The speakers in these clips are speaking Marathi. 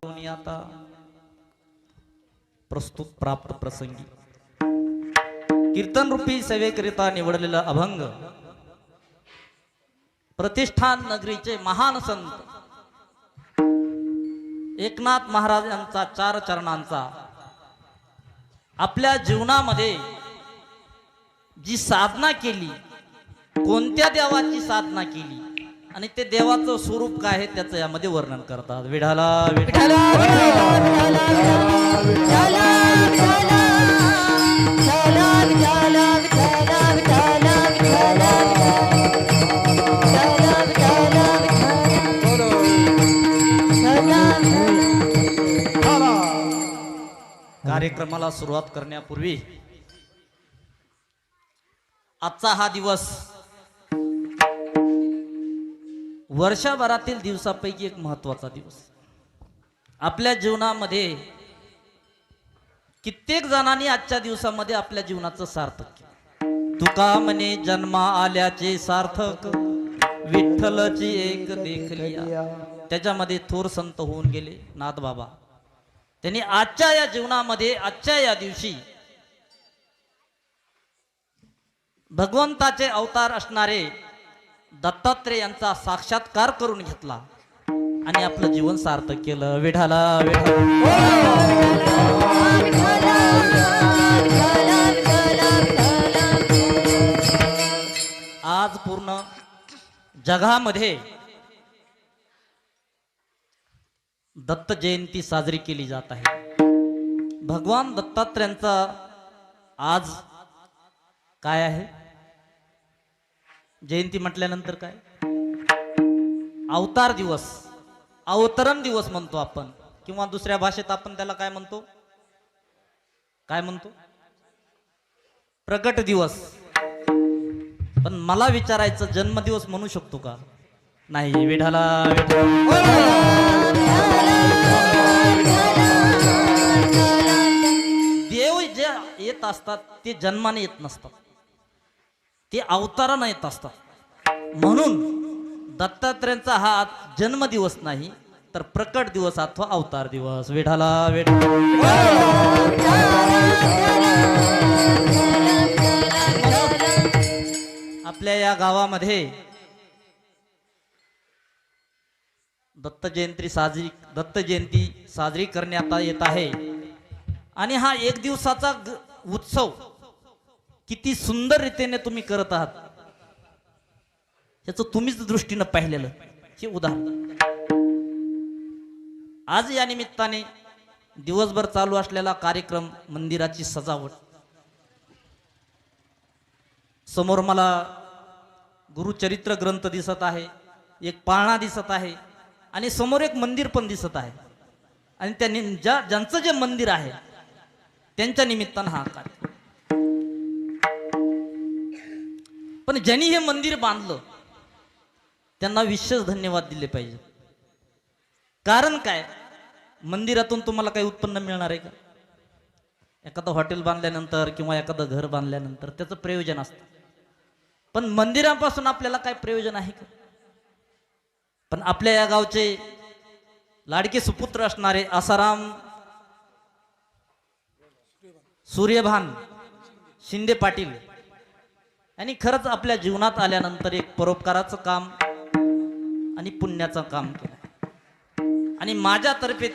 करून आता प्रस्तुत प्राप्त प्रसंगी कीर्तन रूपी सेवेकरिता निवडलेला अभंग प्रतिष्ठान नगरीचे महान संत एकनाथ महाराज यांचा 4 चरणांचा आपल्या जीवनामध्ये जी साधना केली, कोणत्या देवाची साधना केली आणि ते देवाचं स्वरूप काय आहे त्याचं यामध्ये वर्णन करतात. विठाला विठाला कार्यक्रमाला सुरुवात करण्यापूर्वी आजचा हा दिवस वर्षभरातील दिवसापैकी एक महत्त्वाचा दिवस. आपल्या जीवनामध्ये कित्येक जणांनी आजच्या दिवसामध्ये आपल्या जीवनाचं सार्थक केलं. तुका म्हणे जन्मा आल्याचे सार्थक विठ्ठलची एक देखलिया. त्याच्यामध्ये थोर संत होऊन गेले नाथ बाबा. त्यांनी आजच्या या जीवनामध्ये आजच्या या दिवशी भगवंताचे अवतार असणारे दत्तात्रेय यांचा साक्षात्कार करून घेतला आणि आपलं जीवन सार्थक केलं. विठाला आज पूर्ण जगामध्ये दत्त जयंती साजरी केली जात आहे. भगवान दत्तात्रेयांचा आज काय आहे? जयंती म्हटल्यानंतर काय? अवतार दिवस, अवतरण दिवस म्हणतो आपण, किंवा दुसऱ्या भाषेत आपण त्याला काय म्हणतो? काय म्हणतो? प्रकट दिवस. पण मला विचारायचं, जन्मदिवस म्हणू शकतो का? नाही. विठाला देव जे येत असतात ते जन्माने येत नसतात, ते अवताराने येत असतात. म्हणून दत्तात्रेयांचा हा जन्मदिवस नाही तर प्रकट दिवस अथवा अवतार दिवस. विठाला आपल्या या गावामध्ये दत्त जयंती साजरी करण्यात येत आहे. आणि हा एक दिवसाचा उत्सव किती सुंदर रीतीने तुम्ही करत आहात याचं तुम्हीच दृष्टीनं पाहिलेलं हे उदाहरण. आज या निमित्ताने दिवसभर चालू असलेला कार्यक्रम, मंदिराची सजावट, समोर मला गुरुचरित्र ग्रंथ दिसत आहे, एक पाळणा दिसत आहे आणि समोर एक मंदिर पण दिसत आहे. आणि त्यांनी ज्यांचं जे मंदिर आहे त्यांच्या निमित्तानं हा कार्यक्रम. पण ज्यांनी हे मंदिर बांधलं त्यांना विशेष धन्यवाद दिले पाहिजे. कारण काय? मंदिरातून तुम्हाला काही उत्पन्न मिळणार आहे का? एखादं हॉटेल बांधल्यानंतर किंवा एखादं घर बांधल्यानंतर त्याचं प्रयोजन असतं, पण मंदिरापासून आपल्याला काय प्रयोजन आहे का? पण आपल्या या गावचे लाडके सुपुत्र असणारे आसाराम सूर्यभान शिंदे पाटील यांनी खरंच आपल्या जीवनात आल्यानंतर एक परोपकाराचं काम आणि पुण्याचं काम केलं. आणि माझ्यातर्फे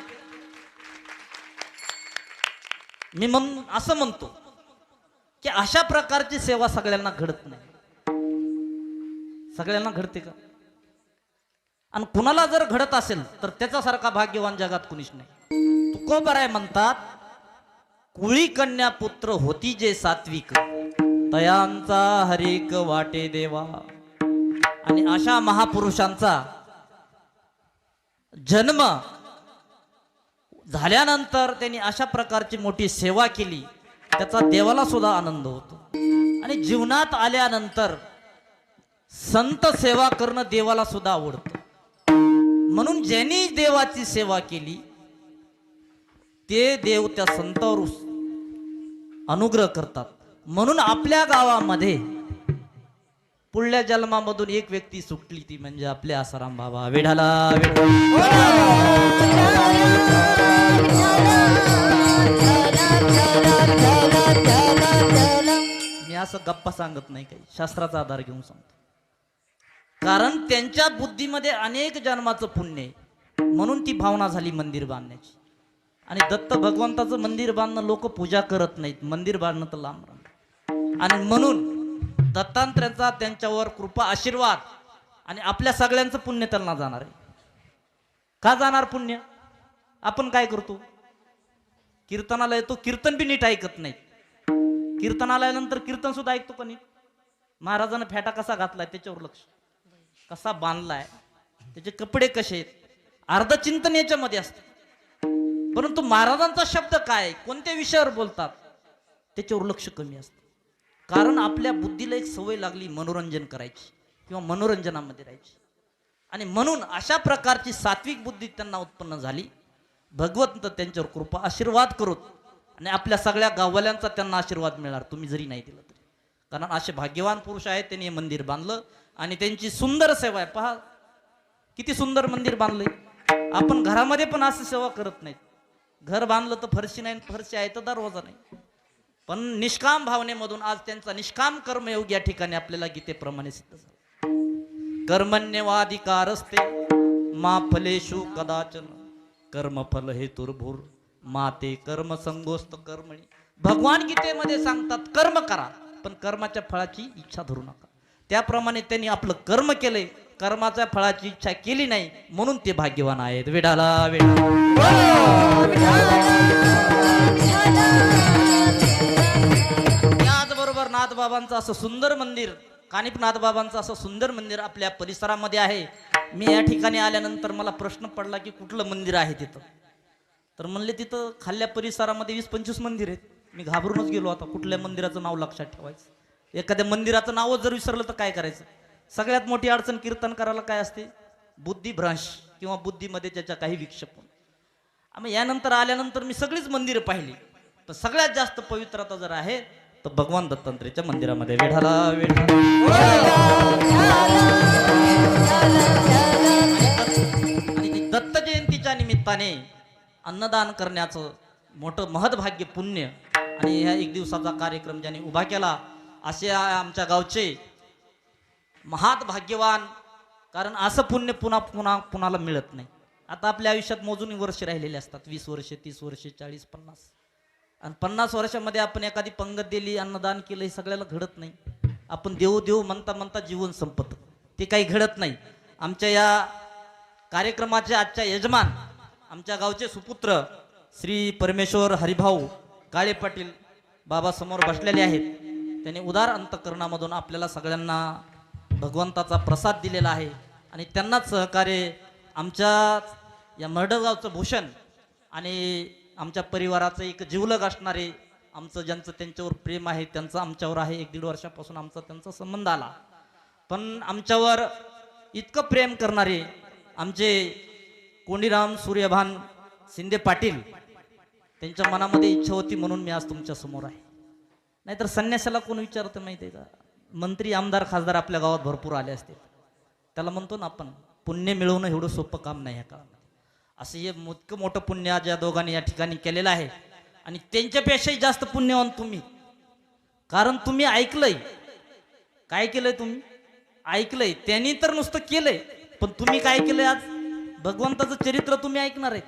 मी असं म्हणतो की अशा प्रकारची सेवा सगळ्यांना घडत नाही. सगळ्यांना घडते का? आणि कुणाला जर घडत असेल तर त्याच्यासारखा भाग्यवान जगात कुणीच नाही. तुकोबराय म्हणतात, कुळी कन्या पुत्र होती जे सात्विक, तयांचा हरिक वाटे देवा. आणि अशा महापुरुषांचा जन्म झाल्यानंतर त्यांनी अशा प्रकारची मोठी सेवा केली, त्याचा देवाला सुद्धा आनंद होतो. आणि जीवनात आल्यानंतर संत सेवा करणं देवाला सुद्धा आवडतं. म्हणून ज्यांनी देवाची सेवा केली ते देव त्या संतावर अनुग्रह करतात. म्हणून आपल्या गावामध्ये पुढल्या जन्मामधून एक व्यक्ती सुटली, ती म्हणजे आपले आसाराम बाबा. विठाला असं गप्पा सांगत नाही, काही शास्त्राचा आधार घेऊन सांगतो. कारण त्यांच्या बुद्धीमध्ये अनेक जन्माचं पुण्य आहे, म्हणून ती भावना झाली मंदिर बांधण्याची. आणि दत्त भगवंताचं मंदिर बांधणं लोक पूजा करत नाहीत, मंदिर बांधणं तर लांब राहणं. आणि म्हणून दत्तांत्र्यांचा त्यांच्यावर कृपा आशीर्वाद आणि आपल्या सगळ्यांचं पुण्य त्यांना जाणार आहे. का जाणार पुण्य? आपण काय करतो? कीर्तनाला येतो, कीर्तन बी नीट ऐकत नाही. कीर्तनालयानंतर कीर्तन सुद्धा ऐकतो का नीट? महाराजानं फेटा कसा घातलाय त्याच्यावर लक्ष, कसा बांधलाय, त्याचे कपडे कसे आहेत, अर्ध चिंतन याच्यामध्ये असतं. परंतु महाराजांचा शब्द काय, कोणत्या विषयावर बोलतात, त्याच्यावर लक्ष कमी असतं. कारण आपल्या बुद्धीला एक सवय लागली मनोरंजन करायची किंवा मनोरंजनामध्ये राहायची. आणि म्हणून अशा प्रकारची सात्विक बुद्धी त्यांना उत्पन्न झाली. भगवंत त्यांच्यावर कृपा आशीर्वाद करोत आणि आपल्या सगळ्या गाववाल्यांचा त्यांना आशीर्वाद मिळणार, तुम्ही जरी नाही दिला तरी. कारण असे भाग्यवान पुरुष आहेत, त्यांनी हे मंदिर बांधलं आणि त्यांची सुंदर सेवा आहे. पहा किती सुंदर मंदिर बांधलंय. आपण घरामध्ये पण अशी सेवा करत नाहीत. घर बांधलं तर फरशी नाही, फरशी आहे तर दरवाजा नाही. पण निष्काम भावनेमधून आज त्यांचा निष्काम कर्मयोग या ठिकाणी आपल्याला गीतेप्रमाणे सिद्ध झाला. कर्मण्यवाधिकारस्ते मा फलेषु कदाचन कर्मफल हेतुर्भूर माते कर्म संगोस्त कर्मणी. भगवान गीतेमध्ये सांगतात कर्म करा, पण कर्माच्या फळाची इच्छा धरू नका. त्याप्रमाणे त्यांनी आपलं कर्म केलंय, कर्माच्या फळाची इच्छा केली नाही, म्हणून ते भाग्यवान आहेत. विडाला त्याचबरोबर नाथबाबांचं असं सुंदर मंदिर, कानिप नाथबाबांचं असं सुंदर मंदिर आपल्या परिसरामध्ये आहे. मी या ठिकाणी आल्यानंतर मला प्रश्न पडला की कुठलं मंदिर आहे तिथं. तर म्हणले तिथं खाल्ल्या परिसरामध्ये 20-25 मंदिर आहेत. मी घाबरूनच गेलो. आता कुठल्या मंदिराचं नाव लक्षात ठेवायचं, एखाद्या मंदिराचं नाव जर विसरलं तर काय करायचं. सगळ्यात मोठी अडचण कीर्तन करायला काय असते, बुद्धिभ्रंश किंवा बुद्धीमध्ये ज्याच्या काही विक्षेप. आम्ही यानंतर आल्यानंतर मी सगळीच मंदिरं पाहिली, तर सगळ्यात जास्त पवित्रता जर आहे तर भगवान दत्तात्रेयच्या मंदिरामध्ये. वेढाला आणि दत्त जयंतीच्या निमित्ताने अन्नदान करण्याचं मोठं महत्भाग्य पुण्य आणि ह्या एक दिवसाचा कार्यक्रम ज्यांनी उभा केला असे आमच्या गावचे महात भाग्यवान. कारण असं पुण्य पुन्हा पुन्हा कुणाला मिळत नाही. आता आपल्या आयुष्यात मोजून वर्ष राहिलेले असतात, 20 वर्षे, 30 वर्षे, 40, 50. आणि 50 वर्षामध्ये आपण एखादी पंगत दिली, अन्नदान केलं, हे सगळ्याला घडत नाही. आपण देऊ देऊ म्हणता म्हणता जीवन संपत, ते काही घडत नाही. आमच्या या कार्यक्रमाचे आजच्या यजमान आमच्या गावचे सुपुत्र श्री परमेश्वर हरिभाऊ काळे पाटील बाबा समोर बसलेले आहेत. त्यांनी उदार अंतकरणामधून आपल्याला सगळ्यांना भगवंताचा प्रसाद दिलेला आहे. आणि त्यांनाच सहकार्य आमच्या या मर्डगावचं भूषण आणि आमच्या परिवाराचं एक जीवलग असणारे आमचं ज्यांचं त्यांच्यावर प्रेम आहे, त्यांचं आमच्यावर आहे. 1-1.5 वर्षापासून आमचा त्यांचा संबंध आला. पण आमच्यावर इतकं प्रेम करणारे आमचे कोंडीराम सूर्यभान शिंदे पाटील, त्यांच्या मनामध्ये इच्छा होती म्हणून मी आज तुमच्या समोर आहे. नाहीतर संन्यासाला कोण विचारतं माहिती आहे का? मंत्री, आमदार, खासदार आपल्या गावात भरपूर आले असते. त्याला म्हणतो ना आपण, पुण्य मिळवणं एवढं सोपं काम नाही ह्या काळामध्ये. असं हे इतकं मोठं पुण्य आज या दोघांनी या ठिकाणी केलेलं आहे. आणि त्यांच्यापेक्षाही जास्त पुण्यवान तुम्ही. कारण तुम्ही ऐकलंय. काय केलंय तुम्ही? ऐकलंय. त्यांनी तर नुसतं केलंय, पण तुम्ही काय केलंय? आज भगवंताचं चरित्र तुम्ही ऐकणार आहे,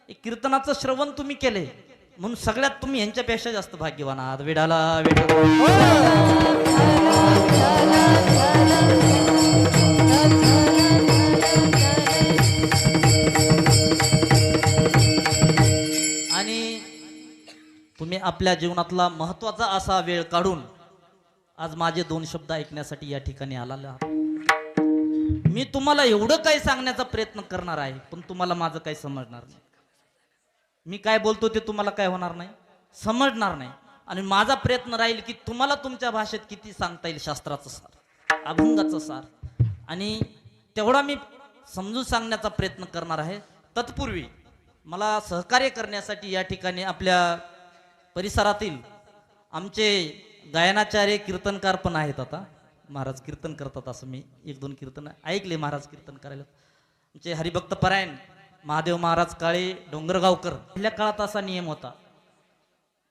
एक कीर्तनाचं श्रवण तुम्ही केलंय, म्हणून सगळ्यात तुम्ही यांच्यापेक्षा जास्त भाग्यवान आहात. वेडाला आणि तुम्ही आपल्या जीवनातला महत्वाचा असा वेळ काढून आज माझे 2 शब्द ऐकण्यासाठी या ठिकाणी आलेले आहात. मी तुम्हाला एवढं काही सांगण्याचा प्रयत्न करणार आहे, पण तुम्हाला माझं काही समजणार नाही. मी काय बोलतो ते तुम्हाला काय होणार नाही, समजणार नाही. आणि माझा प्रयत्न राहील की तुम्हाला तुमच्या भाषेत किती सांगता येईल शास्त्राचं सार, अभंगाचं सार, आणि तेवढा मी समजून सांगण्याचा प्रयत्न करणार आहे. तत्पूर्वी मला सहकार्य करण्यासाठी या ठिकाणी आपल्या परिसरातील आमचे गायनाचार्य कीर्तनकार पण आहेत. आता महाराज कीर्तन करतात, असं मी 1-2 कीर्तन ऐकले महाराज कीर्तन करायला. आमचे हरिभक्त परायण महादेव महाराज काळे डोंगरगावकर. पहिल्या काळात असा नियम होता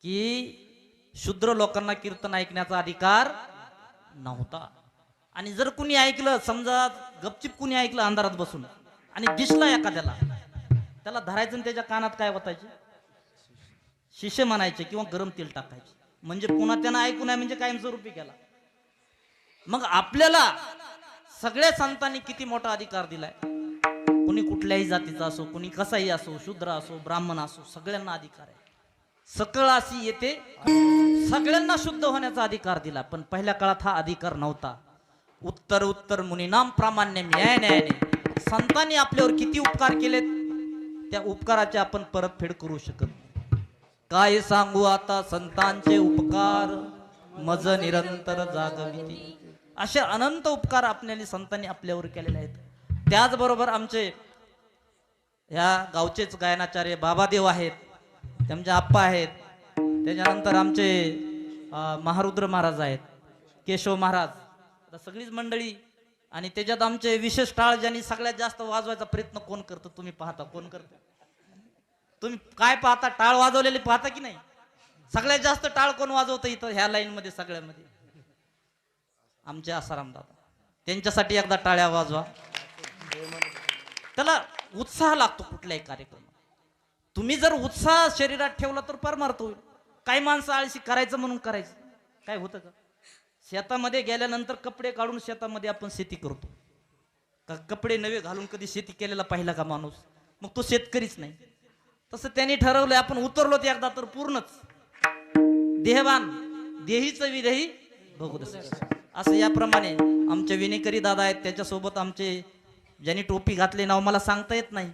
की शूद्र लोकांना कीर्तन ऐकण्याचा अधिकार नव्हता. आणि जर कुणी ऐकलं, समजा गपचिप कुणी ऐकलं अंधारात बसून आणि दिसला एखाद्याला, त्याला धरायचं आणि त्याच्या कानात काय वाटायचे, शिशे म्हणायचे किंवा गरम तेल टाकायचे. म्हणजे पुन्हा त्यांना ऐकू नये म्हणजे कायमस्वरूपी केला. मग आपल्याला सगळ्या संतांनी किती मोठा अधिकार दिलाय. कुणी कुठल्याही जातीचा असो, कुणी कसाही असो, शूद्र असो, ब्राह्मण असो, सगळ्यांना अधिकार आहे. सकळ अशी येते, सगळ्यांना शुद्ध होण्याचा अधिकार दिला. पण पहिल्या काळात हा अधिकार नव्हता. उत्तर उत्तर मुनीनाम प्रामाण्य न्याय न्यायाने, संतांनी आपल्यावर किती उपकार केलेत, त्या उपकाराची आपण परतफेड करू शकत नाही. काय सांगू आता संतांचे उपकार, मज निरंतर जागविती. असे अनंत उपकार आपल्याला संतांनी आपल्यावर केलेले आहेत. त्याचबरोबर आमचे ह्या गावचेच गायनाचार्य बाबादेव आहेत, त्यांचे आप्पा आहेत. त्याच्यानंतर आमचे महारुद्र महाराज आहेत, केशव महाराज, सगळीच मंडळी. आणि त्याच्यात आमचे विशेष टाळ ज्यांनी सगळ्यात जास्त वाजवायचा प्रयत्न कोण करतं, तुम्ही पाहता, कोण करतं? तुम्ही काय पाहता, टाळ वाजवलेले पाहता की नाही? सगळ्यात जास्त टाळ कोण वाजवतं इथं ह्या लाईन मध्ये सगळ्यामध्ये? आमचे आसाराम दादा. त्यांच्यासाठी एकदा टाळ्या वाजवा. त्याला उत्साह लागतो कुठल्याही कार्यक्रमात. तुम्ही जर उत्साह शरीरात ठेवला तर परमार्थ होईल. काही माणसं आळशी करायचं म्हणून करायचं, काय होतं का? शेतामध्ये गेल्यानंतर कपडे काढून शेतामध्ये आपण शेती करतो का? कपडे नवे घालून कधी शेती केलेला पाहिला का माणूस? मग तो शेतकरीच नाही. तसं त्यांनी ठरवलंय, आपण उतरलो ते एकदा तर पूर्णच देहवान, देहीचं विदेही भोगदस. असं याप्रमाणे आमचे विनेकरी दादा आहेत, त्याच्यासोबत आमचे ज्यांनी टोपी घातले, नाव मला सांगता येत नाही,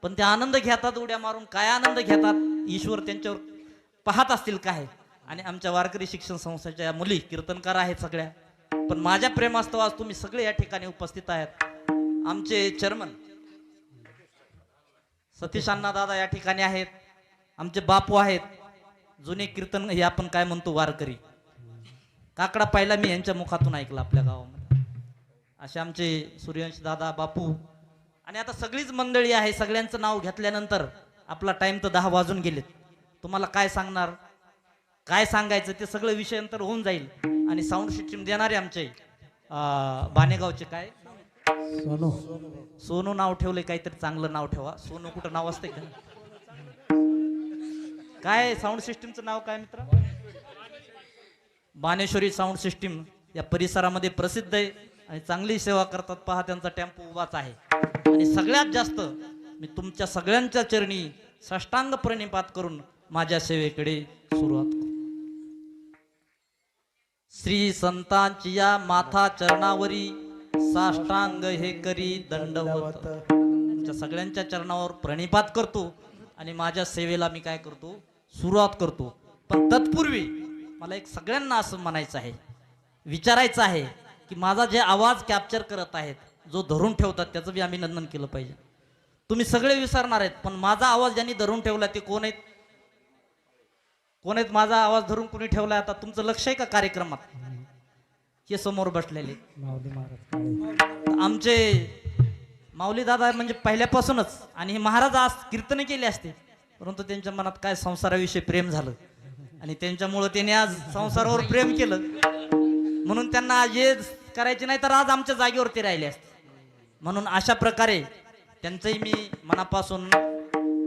पण ते आनंद घेतात उड्या मारून. काय आनंद घेतात, ईश्वर त्यांच्यावर पाहत असतील काय. आणि आमच्या वारकरी शिक्षण संस्थेच्या मुली कीर्तनकार आहेत सगळ्या. पण माझ्या प्रेमास्तव आज तुम्ही सगळे या ठिकाणी उपस्थित आहेत. आमचे चेअरमन सतीश अण्णा दादा या ठिकाणी आहेत. आमचे बापू आहेत, जुने कीर्तन, हे आपण काय म्हणतो वारकरी. काकडा पहिला मी यांच्या मुखातून ऐकला आपल्या गावामध्ये. असे आमचे सूर्यवंशी दादा, बापू. आणि आता सगळीच मंडळी आहे. सगळ्यांचं नाव घेतल्यानंतर आपला टाइम तर 10 वाजून गेलेत. तुम्हाला काय सांगणार, काय सांगायचं ते सगळं विषय नंतर होऊन जाईल. आणि साऊंड सिस्टीम देणारे आमचे बानेगावचे काय सोनू, सोनू नाव ठेवले, काहीतरी चांगलं नाव ठेवा. सोनू कुठं नाव असते का? काय साऊंड सिस्टीमचं नाव काय मित्र? बानेश्वरी साऊंड सिस्टीम या परिसरामध्ये प्रसिद्ध आहे आणि चांगली सेवा करतात. पहा, त्यांचा टेम्पो उभाच आहे. आणि सगळ्यात जास्त मी तुमच्या सगळ्यांच्या चरणी साष्टांग प्रणिपात करून माझ्या सेवेकडे सुरुवात करतो. श्री संतांची या माथा चरणावरी साष्टांग हे करी दंडवत. तुमच्या सगळ्यांच्या चरणावर प्रणिपात करतो आणि माझ्या सेवेला मी काय करतो, सुरुवात करतो. पण तत्पूर्वी मला एक सगळ्यांना असं म्हणायचं आहे, विचारायचं आहे की माझा जे आवाज कॅप्चर करत आहेत, जो धरून ठेवतात, त्याचं बी आम्ही नंदन केलं पाहिजे. तुम्ही सगळे विसरणार आहेत, पण माझा आवाज ज्यांनी धरून ठेवला ते कोण आहेत? कोण आहेत माझा आवाज धरून कोणी ठेवलाय? आता तुमचं लक्ष आहे का कार्यक्रमात? हे समोर बसलेले आमचे माऊली दादा म्हणजे पहिल्यापासूनच. आणि हे महाराज आज कीर्तन केले असते, परंतु त्यांच्या मनात काय संसाराविषयी प्रेम झालं आणि त्यांच्यामुळं त्यांनी आज संसारावर प्रेम केलं, म्हणून त्यांना जे करायचे नाही तर आज आमच्या जागेवरती राहिले असते. म्हणून अशा प्रकारे त्यांचंही मी मनापासून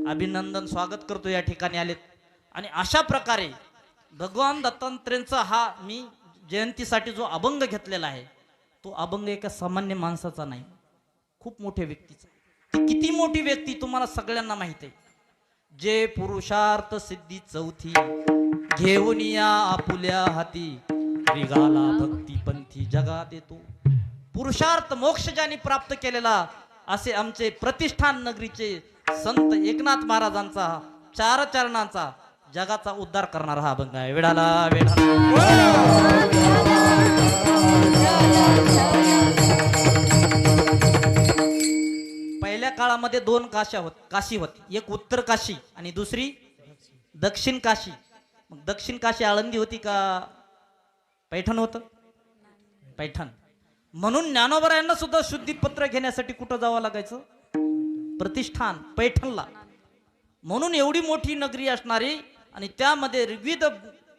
अभिनंदन, स्वागत करतो. या ठिकाणी आलेत. आणि अशा प्रकारे भगवान दत्तात्रेयांचा हा मी जयंतीसाठी जो अभंग घेतलेला आहे, तो अभंग एका सामान्य माणसाचा नाही, खूप मोठ्या व्यक्तीचा. ती किती मोठी व्यक्ती तुम्हाला सगळ्यांना माहित आहे. जे पुरुषार्थ सिद्धी चौथी घेऊन या आपुल्या हाती, रिगाला भक्ती पंथी जगात येतो. पुरुषार्थ मोक्ष ज्यांनी प्राप्त केलेला असे आमचे प्रतिष्ठान नगरीचे संत एकनाथ महाराजांचा 4 चरणांचा जगाचा उद्धार करणारा हा अभंग आहे. वेडाला पहिल्या काळामध्ये 2 काशी होती. एक उत्तर काशी आणि दुसरी दक्षिण काशी. मग दक्षिण काशी आळंदी होती का पैठण होतं? पैठण. म्हणून ज्ञानोबा यांना सुद्धा शुद्धीपत्र घेण्यासाठी कुठं जावं लागायचं? प्रतिष्ठान पैठणला. म्हणून एवढी मोठी नगरी असणारी आणि त्यामध्ये ऋग्वेद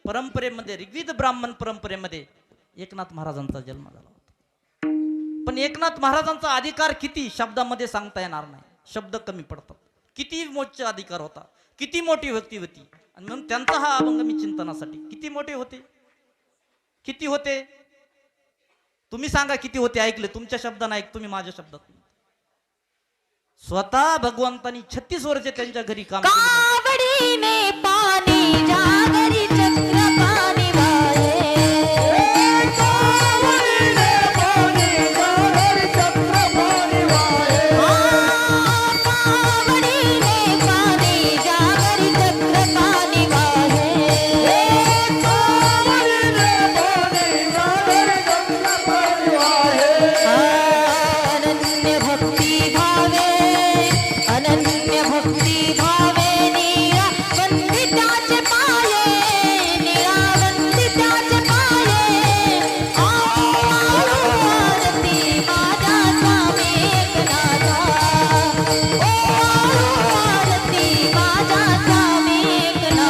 परंपरेमध्ये, ऋग्वेद ब्राह्मण परंपरेमध्ये एकनाथ महाराजांचा जन्म झाला होता. पण एकनाथ महाराजांचा अधिकार किती शब्दामध्ये सांगता येणार नाही. शब्द कमी पडतात. किती मोठा अधिकार होता, किती मोठी व्यक्ती होती. आणि म्हणून त्यांचा हा अभंग मी चिंतनासाठी. किती मोठे होते, किती होते तुम्ही सांगा, किती होते. ऐकले तुमच्या शब्दाने ऐक, तुम्ही माझ्या शब्दात. स्वतः भगवंतांनी 36 वर्ष त्यांच्या घरी काम कावडीने पाणी जागरी चक्र पाणी वाहे कावडीने पाणी जागरी चक्र पाणी वाहे कावडीने पाणी जागरी चक्र पाणी वाहे कावडीने पाणी जागरी चक्र पाणी वाहे अनन्य भक्ती भावे अनन्य भक्ती भावे नीरा वंदिताचे पाये नीरा वंदिताचे पाये आरती माझा स्वामी एकनाथा आरती माझा स्वामी एकनाथा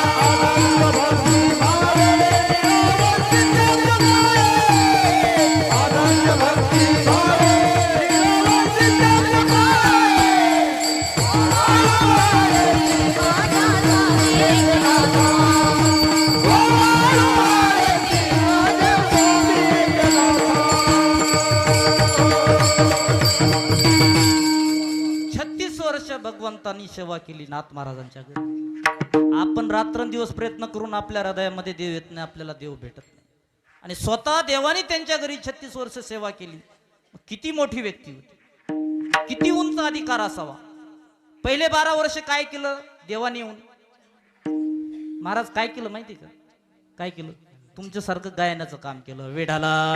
अनन्य भक्ती भावे नीरा वंदिताचे पाये अनन्य भक्ती भगवंतांनी सेवा केली नाथ महाराजांच्या घरी. आपण रात्रंदिवस प्रयत्न करून आपल्या हृदयामध्ये देव येत नाही, आपल्याला देव भेटत नाही. आणि स्वतः देवानी त्यांच्या घरी 36 वर्ष सेवा केली. किती मोठी व्यक्ती होती, किती उंच अधिकार असावा. पहिले 12 वर्ष काय केलं देवानी येऊन. महाराज काय केलं माहिती का, काय केलं. तुमच्यासारखं गायनाचं काम केलं. वेढाला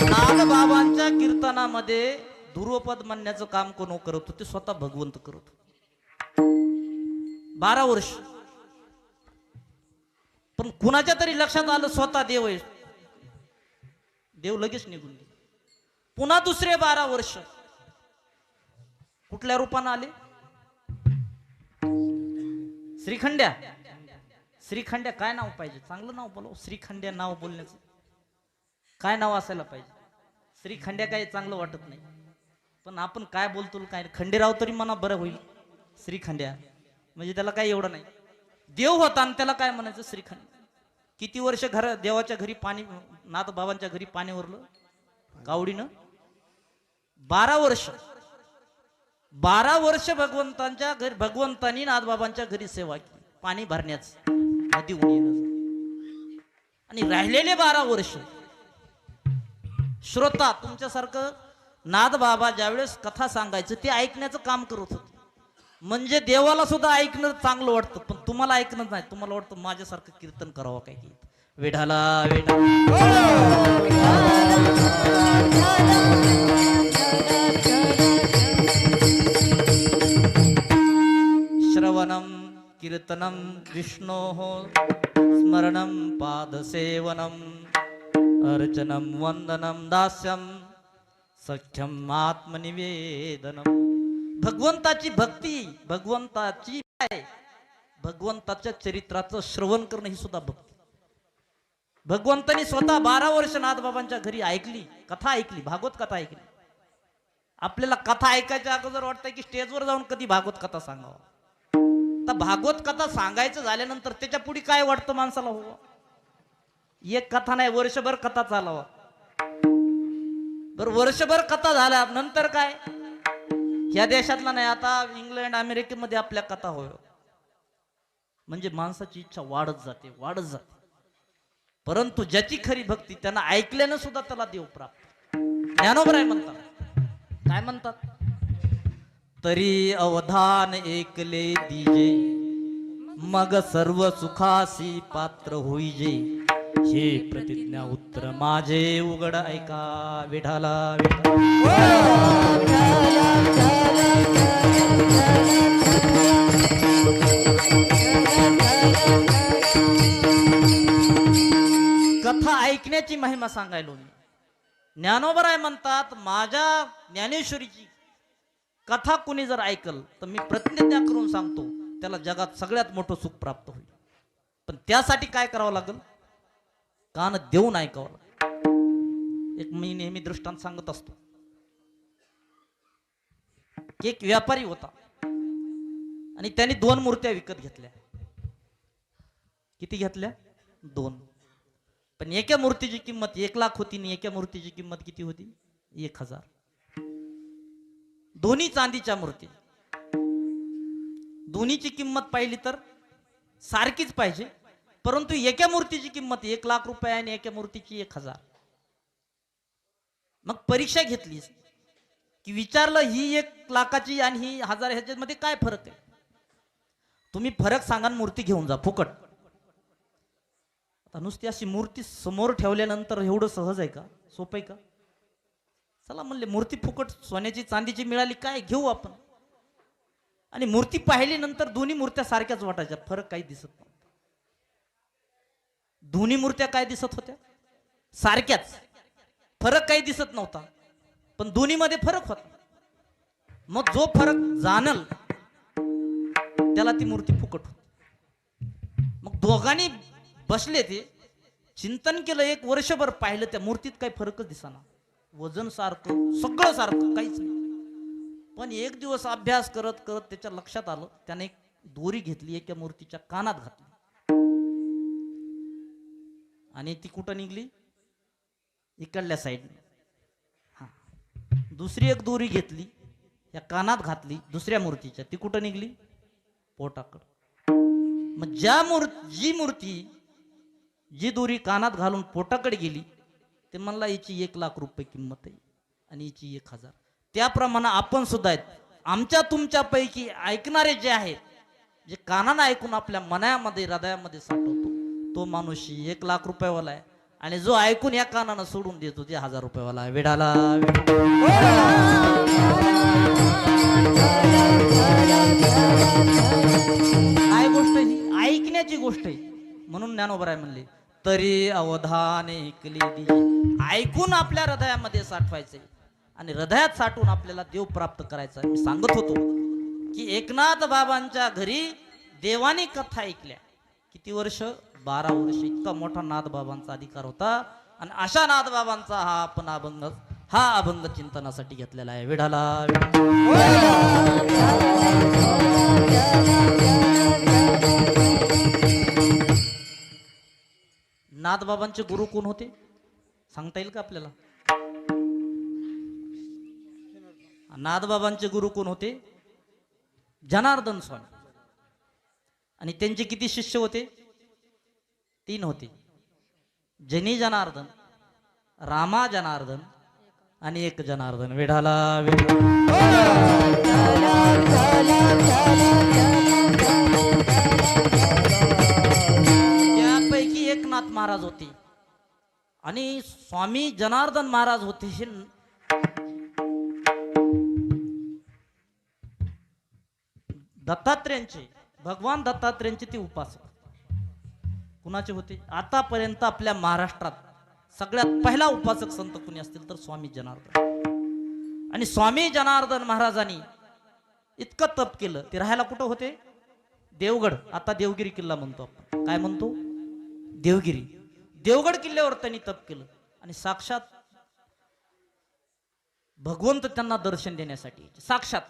नागबाबांच्या कीर्तनामध्ये ध्रुवपद म्हणण्याचं काम कोण करत होते, स्वतः भगवंत करत होते. 12 वर्ष. पण कुणाच्या तरी लक्षात आलं स्वतः देव आहे. देव लगेच निघून गेले. पुन्हा दुसरे 12 वर्ष कुठल्या रूपानं आले. श्रीखंड्या. श्रीखंड्या काय नाव पाहिजे, चांगलं नाव बोलव. श्रीखंड्या नाव बोलण्याचं काय नाव असायला पाहिजे. श्रीखंड्या काही चांगलं वाटत नाही, पण आपण काय बोलतो काय. खंडेराव तरी म्हणा बरं होईल. श्रीखंड्या म्हणजे त्याला काय एवढं नाही. देव होता आणि त्याला काय म्हणायचं श्रीखंड. किती वर्ष देवाच्या घरी पाणी, नाथ बाबांच्या घरी पाणी उरलं कावडीनं. 12 वर्ष. 12 वर्ष भगवंतांच्या घरी, भगवंतांनी नाथ बाबांच्या घरी सेवा केली. पाणी भरण्याचं, नदी उडी. आणि राहिलेले 12 वर्ष श्रोता तुमच्यासारखं नाथ बाबा ज्यावेळेस कथा सांगायचं ते ऐकण्याचं काम करत होते. म्हणजे देवाला सुद्धा ऐकणं चांगलं वाटतं, पण तुम्हाला ऐकणं नाही. तुम्हाला वाटतं माझ्यासारखं कीर्तन करावं काय की. वेढाला वेढा श्रवणम कीर्तनम विष्णोः स्मरणम पादसेवनम अर्चनम वंदनम दास्यम सख्यम आत्मनिवेदनम. भगवंताची भक्ती, भगवंताची भगवंताच्या चरित्राचं श्रवण करणं ही सुद्धा भक्ती. भगवंतानी स्वतः 12 वर्ष नाथबाबांच्या घरी ऐकली, कथा ऐकली, भागवत कथा ऐकली. आपल्याला कथा ऐकायच्या अगोदर वाटतंय की स्टेजवर जाऊन कधी भागवत कथा सांगावं. तर भागवत कथा सांगायचं झाल्यानंतर त्याच्या पुढे काय वाटतं माणसाला. हो, एक कथा नाही, वर्षभर कथा चालावा. बरं वर्षभर कथा झाल्या नंतर काय, या देशातला नाही, आता इंग्लंड अमेरिकेमध्ये आपल्या कथा होय. म्हणजे माणसाची इच्छा वाढत जाते, वाढत जाते. परंतु ज्याची खरी भक्ती त्यांना ऐकल्यानं सुद्धा त्याला देव प्राप्त. ज्ञानोबराय म्हणतात, काय म्हणतात. तरी अवधान ऐकले दिजे मग सर्व सुखासी पात्र होईजे. हे प्रतिज्ञा उत्तर माझे उघड ऐका. विठाला कथा ऐकण्याची महिमा सांगायलो मी. ज्ञानोबराय म्हणतात माझ्या ज्ञानेश्वरीची कथा कुणी जर ऐकल तर मी प्रतिज्ञा करून सांगतो त्याला जगात सगळ्यात मोठं सुख प्राप्त होईल. पण त्यासाठी काय करावं लागेल? कान देऊन ऐकावं लागेल. एक मी नेहमी दृष्टांत सांगत असतो की एक व्यापारी होता आणि त्याने 2 मूर्त्या विकत घेतल्या. किती घेतल्या? 2. पण एका मूर्तीची किंमत 1,00,000 होती आणि एका मूर्तीची किंमत किती होती? 1,000. दोन्ही चांदीच्या मूर्ती. दोन्हीची किंमत पाहिली तर सारखीच पाहिजे, परंतु एका मूर्तीची किंमत 1,00,000 रुपये आणि एका मूर्तीची 1,000. मग परीक्षा घेतली की विचारलं ही 1,00,000ची आणि ही 1,000 ह्याच्यामध्ये काय फरक आहे? तुम्ही फरक सांगा आणि मूर्ती घेऊन जा फुकट. आता नुसती अशी मूर्ती समोर ठेवल्यानंतर एवढं सहज आहे का? सोपं आहे का? चला म्हणले मूर्ती फुकट सोन्याची चांदीची मिळाली, काय घेऊ आपण. आणि मूर्ती पाहिली नंतर दोन्ही मूर्त्या सारख्याच वाटायच्या, फरक काही दिसत नव्हता. दोन्ही मूर्त्या काय दिसत होत्या? सारख्याच, फरक काही दिसत नव्हता, पण दोन्हीमध्ये फरक होता. मग जो फरक जाणल त्याला ती मूर्ती फुकट होती. मग दोघांनी बसले, ते चिंतन केलं, 1 वर्षभर पाहिलं, त्या मूर्तीत काही फरकच दिसना. वजन सारखं, सगळं सारखं, काहीच नाही. पण एक दिवस अभ्यास करत करत त्याच्या लक्षात आलं, त्याने एक दोरी घेतली, एका मूर्तीच्या कानात घातली आणि ती कुठं निघली? इकडल्या साईडने. हा, दुसरी एक दोरी घेतली, या कानात घातली दुसऱ्या मूर्तीच्या, ती कुठं निघली? पोटाकडं. मग जी दोरी कानात घालून पोटाकडे गेली, ते म्हणला हिची 1,00,000 रुपये किंमत आहे आणि हिची 1,000. त्याप्रमाणे आपण सुद्धा आहेत. आमच्या तुमच्यापैकी ऐकणारे जे आहेत, जे कानानं ऐकून आपल्या मनामध्ये हृदयामध्ये साठवतो, तो माणूस 1,00,000 रुपयेवाला आहे. आणि जो ऐकून या कानानं सोडून देतो ते 1,000 रुपयेवाला आहे. वेडाला काय गोष्ट ही ऐकण्याची गोष्ट आहे. म्हणून ज्ञानोबराय म्हणले, तरी अवधान ऐकली दी. ऐकून आपल्या हृदयामध्ये साठवायचे आणि हृदयात साठवून आपल्याला देव प्राप्त करायचा. मी सांगत होतो की एकनाथ बाबांच्या घरी देवानी कथा ऐकल्या. किती वर्ष? 12 वर्ष. इतका मोठा नाथ बाबांचा अधिकार होता. आणि अशा नाथ बाबांचा हा आपण अभंग चिंतनासाठी घेतलेला आहे. विढाला नाथ बाबांचे गुरु कोण होते सांगता येईल का आपल्याला? नाथ बाबांचे गुरु कोण होते? जनार्दन स्वामी. आणि त्यांचे किती शिष्य होते? 3 होते. जनी जनार्दन, रामा जनार्दन आणि एक जनार्दन. विढाला त्यापैकी एक नाथ महाराज होते आणि स्वामी जनार्दन महाराज होते हे दत्तात्रेयांचे, भगवान दत्तात्रेयांचे ते उपासक. कुणाचे होते? आतापर्यंत आपल्या महाराष्ट्रात सगळ्यात पहिला उपासक संत कुणी असतील तर स्वामी जनार्दन. आणि स्वामी जनार्दन महाराजांनी इतकं तप केलं. ते राहायला कुठं होते? देवगड. आता देवगिरी किल्ला म्हणतो आपण. काय म्हणतो? देवगिरी. देवगड किल्ल्यावर त्यांनी तप केलं आणि साक्षात भगवंत त्यांना दर्शन देण्यासाठी साक्षात.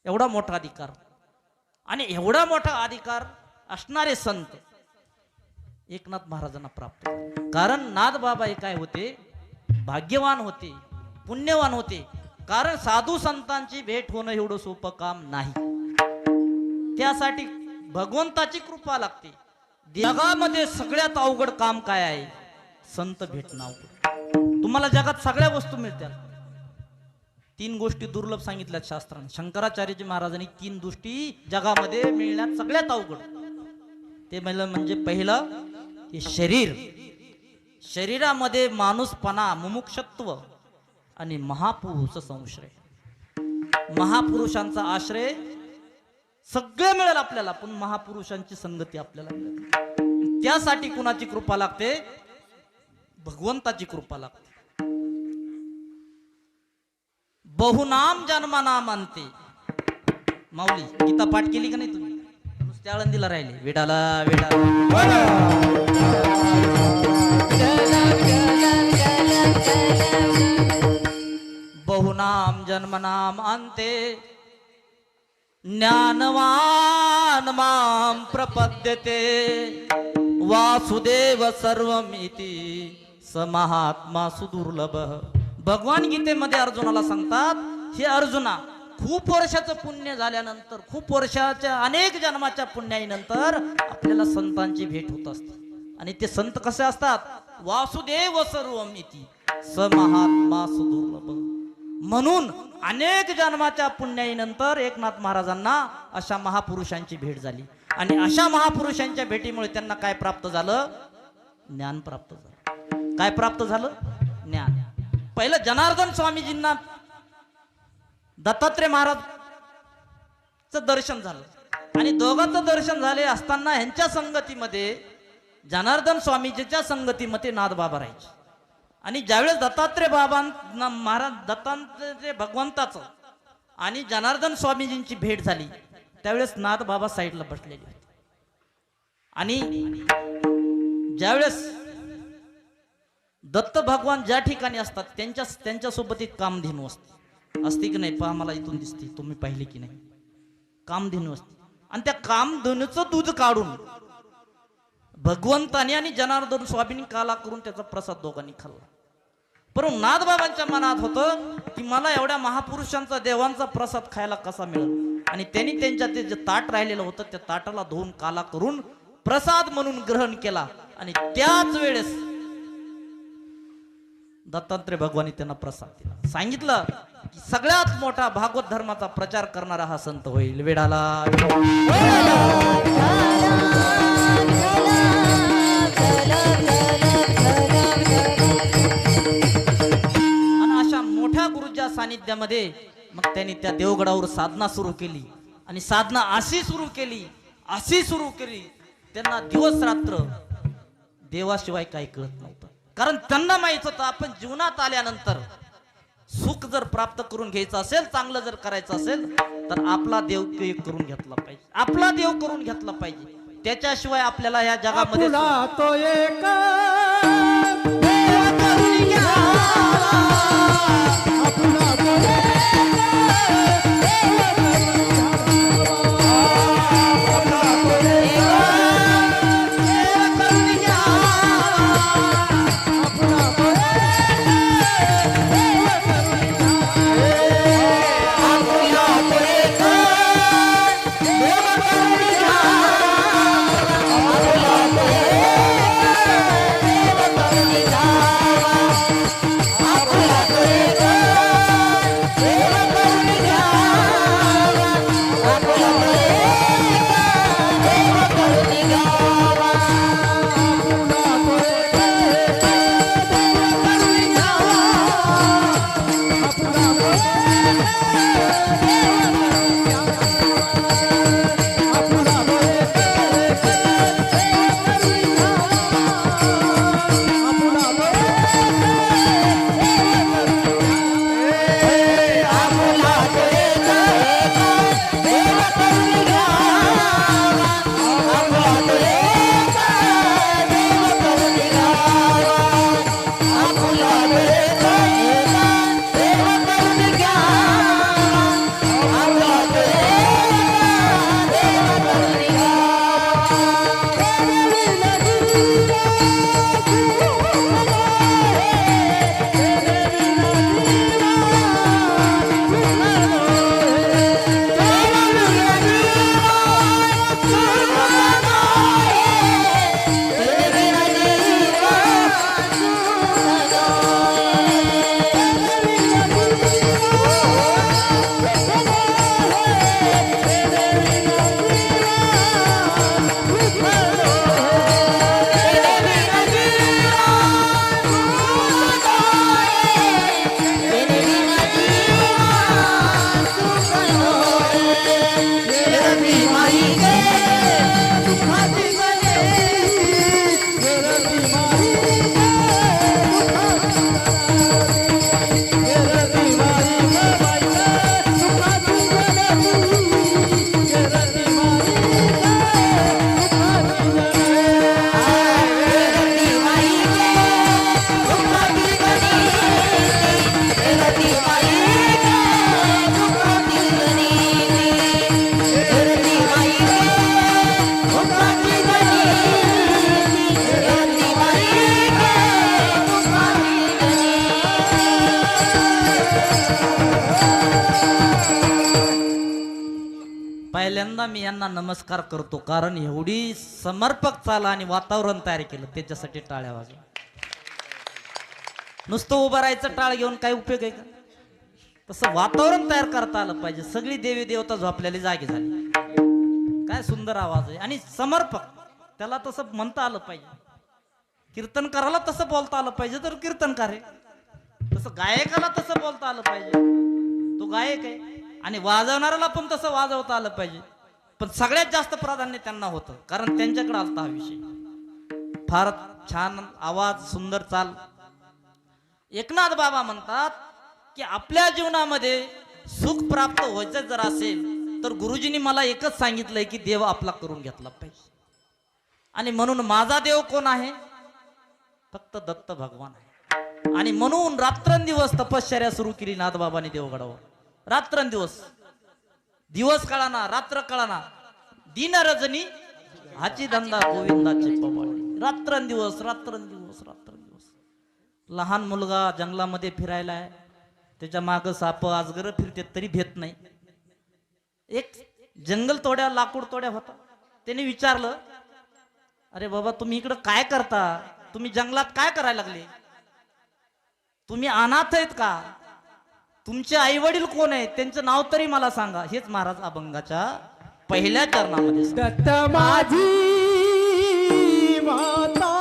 एवढा मोठा अधिकार आणि एवढा मोठा अधिकार असणारे संत एकनाथ महाराजांना प्राप्त. कारण नाथ बाबा हे काय होते? भाग्यवान होते, पुण्यवान होते. कारण साधू संतांची भेट होणं एवढं सोपं काम नाही. त्यासाठी भगवंताची कृपा लागते. जगामध्ये सगळ्यात अवघड काम काय आहे? संत भेटणं अवघड. तुम्हाला जगात सगळ्या वस्तू मिळतात, 3 गोष्टी दुर्लभ सांगितल्यात शास्त्राने. शंकराचार्यजी महाराजांनी 3 गोष्टी जगामध्ये मिळण्यात सगळ्यात अवघड. ते म्हणजे पहिलं की शरीर. शरीरामध्ये माणूसपणा, मुमुक्षत्व आणि महापुरुष संश्रय. महापुरुषांचा आश्रय सगळं मिळेल आपल्याला, पण महापुरुषांची संगती आपल्याला मिळेल. त्यासाठी कुणाची कृपा लागते? भगवंताची कृपा लागते. बहुनाम जन्मनाम अंते. माऊली गीता पाठ केली का नाही तुम्ही? नुसत्या आळंदीला राहिले. विडाला विडाला बहुनाम जन्मनाम अंते ज्ञानवान माम प्रपद्यते वासुदेव सर्वमिति स महात्मा सुदुर्लभ. भगवान गीतेमध्ये अर्जुनाला सांगतात, हे अर्जुना, खूप वर्षाचं पुण्य झाल्यानंतर, खूप वर्षाच्या अनेक जन्माच्या पुण्याईनंतर आपल्याला संतांची भेट होत असते. आणि ते संत कसे असतात? वासुदेव सर्वमिति स महात्मा सुदुर्लभ. म्हणून अनेक जन्माच्या पुण्याईनंतर एकनाथ महाराजांना अशा महापुरुषांची भेट झाली. आणि अशा महापुरुषांच्या भेटीमुळे त्यांना काय प्राप्त झालं? ज्ञान प्राप्त झालं. काय प्राप्त झालं? ज्ञान. पहिलं जनार्दन स्वामीजींना दत्तात्रय महाराजचं दर्शन झालं. आणि दोघांचं दर्शन झाले असताना ह्यांच्या संगतीमध्ये, जनार्दन स्वामीजीच्या संगतीमध्ये नाथबाबा राहायचे. आणि ज्यावेळेस दत्तात्रय बाबांना महाराज दत्तात्रय भगवंताचं आणि जनार्दन स्वामीजींची भेट झाली, त्यावेळेस नाथबाबा साईडला बसलेले होते. आणि ज्यावेळेस दत्त भगवान ज्या ठिकाणी असतात त्यांच्यासोबत एक कामधेनू असते की नाही? पहा, मला इथून दिसते, तुम्ही पाहिले की नाही? कामधेनू असते. आणि त्या कामधेनूचं दूध काढून भगवंताने आणि जनार्दन स्वामींनी काला करून त्याचा प्रसाद दोघांनी खाल्ला. परंतु नाथबाबांच्या मनात होतं की मला एवढ्या महापुरुषांचा, देवांचा प्रसाद खायला कसा मिळेल. आणि त्यांनी त्यांच्या ते जे ताट राहिलेलं होतं त्या ताटाला धुवून काला करून प्रसाद म्हणून ग्रहण केला. आणि त्याच वेळेस दत्तात्रय भगवानी त्यांना प्रसाद दिला. सांगितलं की सगळ्यात मोठा भागवत धर्माचा प्रचार करणारा हा संत होईल. वेडाला गुरुच्या सानिध्यामध्ये मग त्यांनी त्या देवगडावर साधना सुरू केली. आणि साधना अशी सुरू केली त्यांना दिवस रात्र देवाशिवाय काही कळत नव्हतं. कारण त्यांना माहित होतं आपण जीवनात आल्यानंतर सुख जर प्राप्त करून घ्यायचं असेल, चांगलं जर करायचं असेल, तर आपला देव करून घेतला पाहिजे. आपला देव करून घेतला पाहिजे. त्याच्याशिवाय आपल्याला या जगामध्ये तो एक पहिल्यांदा मी यांना नमस्कार करतो, कारण एवढी समर्पक चाल आणि वातावरण तयार केलं, त्याच्यासाठी टाळ्या वाजवा. नुसतं उभं राहायचं टाळ घेऊन काय उपयोग आहे का? तसं वातावरण तयार करता आलं पाहिजे. सगळी देवी देवता झोपलेली जागी झाली. काय सुंदर आवाज आहे आणि समर्पक, त्याला तसं म्हणता आलं पाहिजे. कीर्तनकाराला तसं बोलता आलं पाहिजे तर कीर्तनकार आहे, तसं गायकाला तसं बोलता आलं पाहिजे, तो गायक आहे. आणि वाजवणाऱ्याला पण तसं वाजवता आलं पाहिजे. पण सगळ्यात जास्त प्राधान्य त्यांना होतं, कारण त्यांच्याकडे आलता हा विषय. फार छान आवाज, सुंदर चाल. एकनाथ बाबा म्हणतात की आपल्या जीवनामध्ये सुख प्राप्त व्हायचं जर असेल तर गुरुजींनी मला एकच सांगितलंय की देव आपला करून घेतला पाहिजे. आणि म्हणून माझा देव कोण आहे? फक्त दत्त भगवान आहे. आणि म्हणून रात्रंदिवस तपश्चर्या सुरू केली नाथबाबांनी देवगडावर. रात्रंदिवस, दिवस कळाना रात्र कळाना, दिन रजनी हाची धंदा गोविंदाचे पवाडे. रात्रंदिवस रात्रंदिवस रात्रंदिवस. लहान मुलगा जंगलामध्ये फिरायला आहे, त्याच्या माग साप अजगर फिरते तरी भेट नाही. एक जंगल तोड्या लाकूड तोड्या होता. त्याने विचारलं, अरे बाबा तुम्ही इकडं काय करता? तुम्ही जंगलात काय करायला लागले? तुम्ही अनाथ आहेत का? तुमचे आई वडील कोण आहेत? त्यांचं नाव तरी मला सांगा. हेच महाराज अभंगाच्या पहिल्या चरणामध्ये दत्त माझी माता,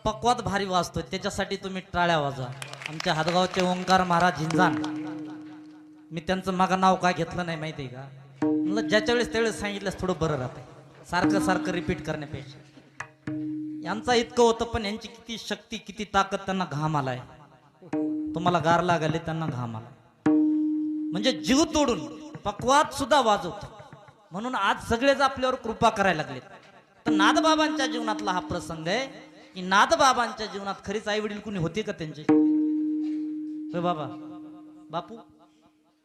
पक्वात भारी वाजतोय, त्याच्यासाठी तुम्ही टाळ्या वाजवा. आमच्या हातगावचे ओंकार महाराज झिंजान, मी त्यांचं मागं नाव काय घेतलं नाही माहिती आहे का? म्हणलं ज्याच्या वेळेस त्यावेळेस सांगितलंस थोडं बरं राहतंय, सारखं सारखं रिपीट करण्यापेक्षा. यांचा इतकं होतं, पण यांची किती शक्ती, किती ताकद, त्यांना घाम आलाय. तुम्हाला गार लागाले, त्यांना घाम आलाय. म्हणजे जीव तोडून पक्वात सुद्धा वाजवत. म्हणून आज सगळेच आपल्यावर कृपा करायला लागलेत. तर नाथबाबांच्या जीवनातला हा प्रसंग आहे की नाथबाबांच्या जीवनात खरीच आई वडील कुणी होते का त्यांचे? होय बाबा, बापू,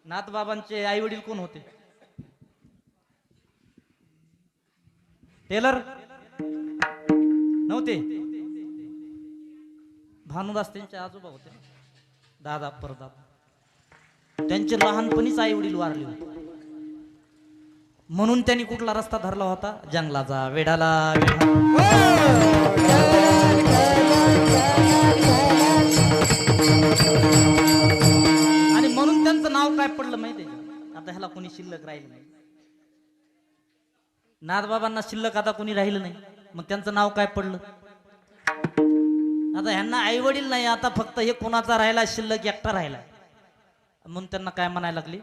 नाथबाबांचे आई वडील कोण होते? टेलर नव्हते? भानुदास त्यांचे आजोबा होते, दादा परदादा. त्यांचे लहानपणीच आई वडील वारले होते. म्हणून त्यांनी कुठला रस्ता धरला होता? जंगलाचा. वेढाला आणि म्हणून त्यांचं नाव नाथबाबांना शिल्लक आता कोणी राहिलं नाही, मग त्यांचं नाव काय पडलं? आता ह्यांना आई वडील नाही, आता फक्त हे कोणाचा राहिला शिल्लक, एकटा राहिला, म्हणून त्यांना काय म्हणायला लागले?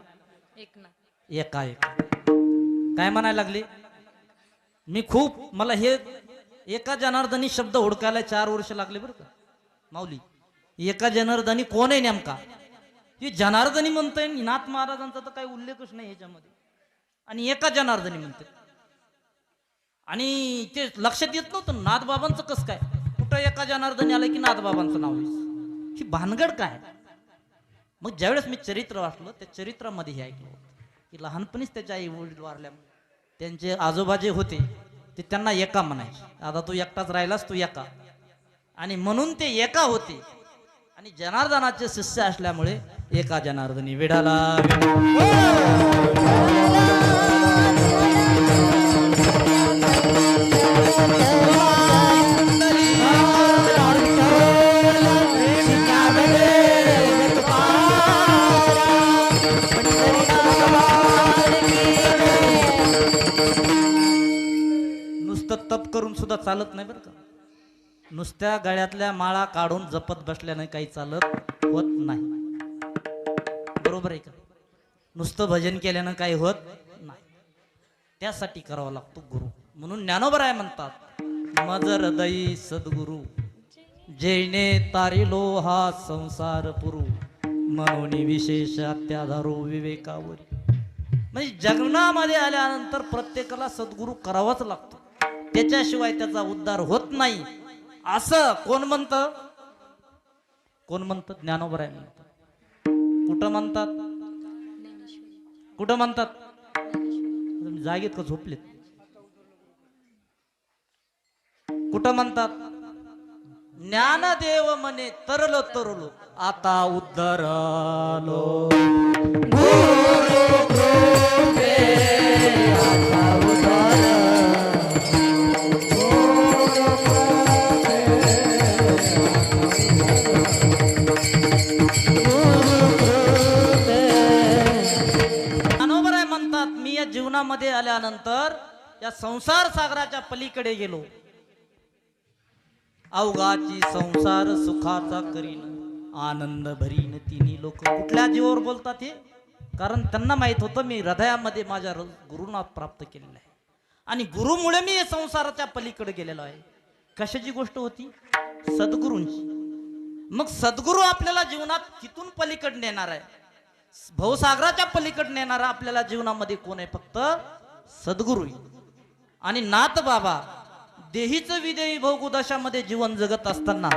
एका एक. काय म्हणायला लागले? मी खूप, मला हे एका जनार्दनी शब्द हुडकायला 4 वर्ष लागले बरं का माऊली. एका जनार्दनी कोण आहे नेमका? हे जनार्दनी म्हणतंय, नाथ महाराजांचा तर काही उल्लेखच नाही ह्याच्यामध्ये, आणि एका जनार्दनी म्हणते. आणि ते लक्षात येत नव्हतं नाथबाबांचं कसं काय, कुठं एका जनार्दनी आलं की नाथबाबांचं नाव आहे. ही भानगड काय? मग ज्यावेळेस मी चरित्र वाचलं, त्या चरित्रामध्ये हे ऐकलं होतं की लहानपणीच त्याच्या आई वडील वारल्यामुळे त्यांचे आजोबा जे होते ते त्यांना एका म्हणायचे. आता तू एकटाच राहिलास, तू एका, आणि म्हणून ते एका होते. आणि जनार्दनाचे शिष्य असल्यामुळे एका जनार्दनी विडाला नुसतं तप करून सुद्धा चालत नाही बरं का. नुसत्या गळ्यातल्या माळा काढून जपत बसल्याने काही चालत होत नाही. बरोबर आहे का? नुसतं भजन केल्यानं काही होत नाही, त्यासाठी करावा लागतो गुरु. म्हणून ज्ञानोबराय म्हणतात, मज हृदयी सद्गुरु जैने तारिलो हा संसार पुरू, म्हणून विशेष अत्याधारो विवेकावरी. म्हणजे जगनामध्ये आल्यानंतर प्रत्येकाला सद्गुरु करावाच लागतो, त्याच्याशिवाय त्याचा उद्धार होत नाही. असं कोण म्हणतं? कोण म्हणतं? ज्ञानोबराय म्हणतात. कुठं म्हणतात? कुठं म्हणतात? तुम्ही जागेत का झोपलेत? कुठं म्हणतात? ज्ञानदेव म्हणे तरलो तरलो आता उद्धरलो, गुरु कृपे आता उद्धरलो. ज्ञानोबराय म्हणतात, मी या जीवनामध्ये आल्यानंतर या संसार सागराच्या पलीकडे गेलो. अवघाची संसार सुखाचा करीन, आनंद भरीन तिन्ही लोक. कुठल्या जीवावर बोलतात हे? कारण त्यांना माहित होतं मी हृदयामध्ये माझ्या गुरुना प्राप्त केलेलं आहे, आणि गुरुमुळे मी संसाराच्या पलीकडे गेलेलो आहे. कशाची गोष्ट होती? सद्गुरूंची. मग सद्गुरू आपल्याला जीवनात कितून पलीकड नेणार आहे? भवसागराच्या पलीकड नेणारा आपल्याला जीवनामध्ये कोण आहे? फक्त सद्गुरू. आणि नाथ बाबा देहीचं विदेही भोगुदशामध्ये जीवन जगत असताना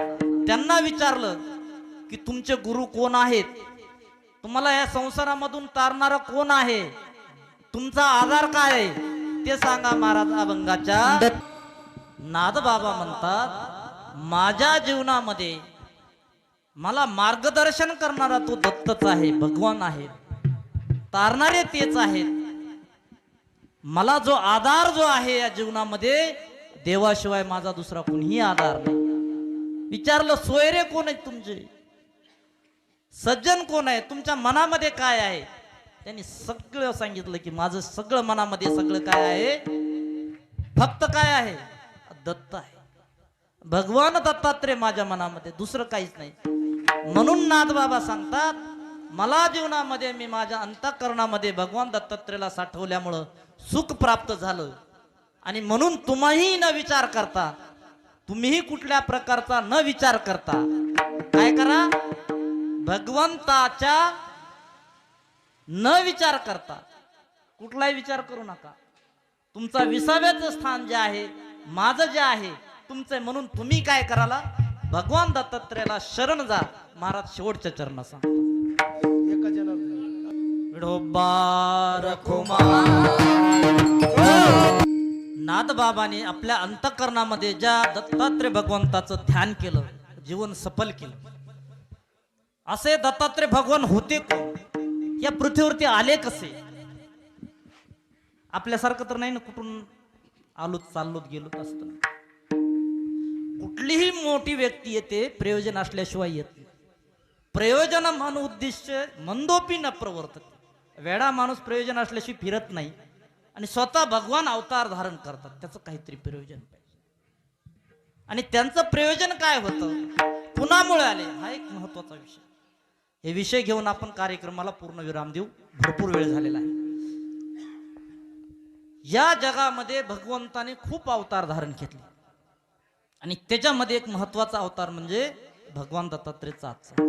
त्यांना विचारलं की तुमचे गुरु कोण आहेत? तुम्हाला या संसारामधून तारणारा कोण आहे? तुमचा आधार काय आहे ते सांगा महाराज. अभंगाच्या नाथ बाबा म्हणतात, माझ्या जीवनामध्ये मला मार्गदर्शन करणारा तो दत्तच आहे, भगवान आहे, तारणारे तेच आहेत. मला जो आधार जो आहे या जीवनामध्ये, देवाशिवाय माझा दुसरा कोणीही आधार नाही. विचारलं, सोयरे कोण आहेत तुमचे? सज्जन कोण आहे? तुमच्या मनामध्ये काय आहे? त्यांनी सगळं सांगितलं की माझं सगळं मनामध्ये सगळं काय आहे? फक्त काय आहे? दत्त आहे, भगवान दत्तात्रय माझ्या मनामध्ये, दुसरं काहीच नाही. म्हणून नाथ बाबा सांगतात, मला जीवनामध्ये मी माझ्या अंतःकरणामध्ये भगवान दत्तात्रयाला साठवल्यामुळं सुख प्राप्त झालं. आणि म्हणून तुम्ही न विचार करता, तुम्हीही कुठल्या प्रकारचा न विचार करता काय करा? भगवंताच्या न विचार करता कुठलाही विचार करू नका. तुमचा 20व्याचं स्थान जे आहे, माझं जे आहे तुमचं, म्हणून तुम्ही काय कराला? भगवान दत्तात्रयाला शरण जा. महाराज शेवटच्या चरणात सांगतो, नाथ बाबाने आपल्या अंतःकरणामध्ये ज्या दत्तात्रय भगवंताचं ध्यान केलं, जीवन सफल केलं. असे दत्तात्रय भगवान होते कोण? या पृथ्वीवरती आले कसे? आपल्यासारखं तर नाही ना, कुठून आलोत चाललोत गेलोत असतं. कुठलीही मोठी व्यक्ती येते प्रयोजन असल्याशिवाय येत नाही. प्रयोजन मन उद्दिष्ट मंदोपी न प्रवर्तते. वेडा माणूस प्रयोजन असल्याशिवाय फिरत नाही. आणि स्वतः भगवान अवतार धारण करतात, त्याचं काहीतरी प्रयोजन पाहिजे. आणि त्यांचं प्रयोजन काय होतं, कुणामुळे आले, हा एक महत्वाचा विषय. हे विषय घेऊन आपण कार्यक्रमाला पूर्ण विराम देऊ, भरपूर वेळ झालेला आहे. या जगामध्ये भगवंताने खूप अवतार धारण केले आणि त्याच्यामध्ये एक महत्वाचा अवतार म्हणजे भगवान दत्तात्रेयचा आजचा अवतार.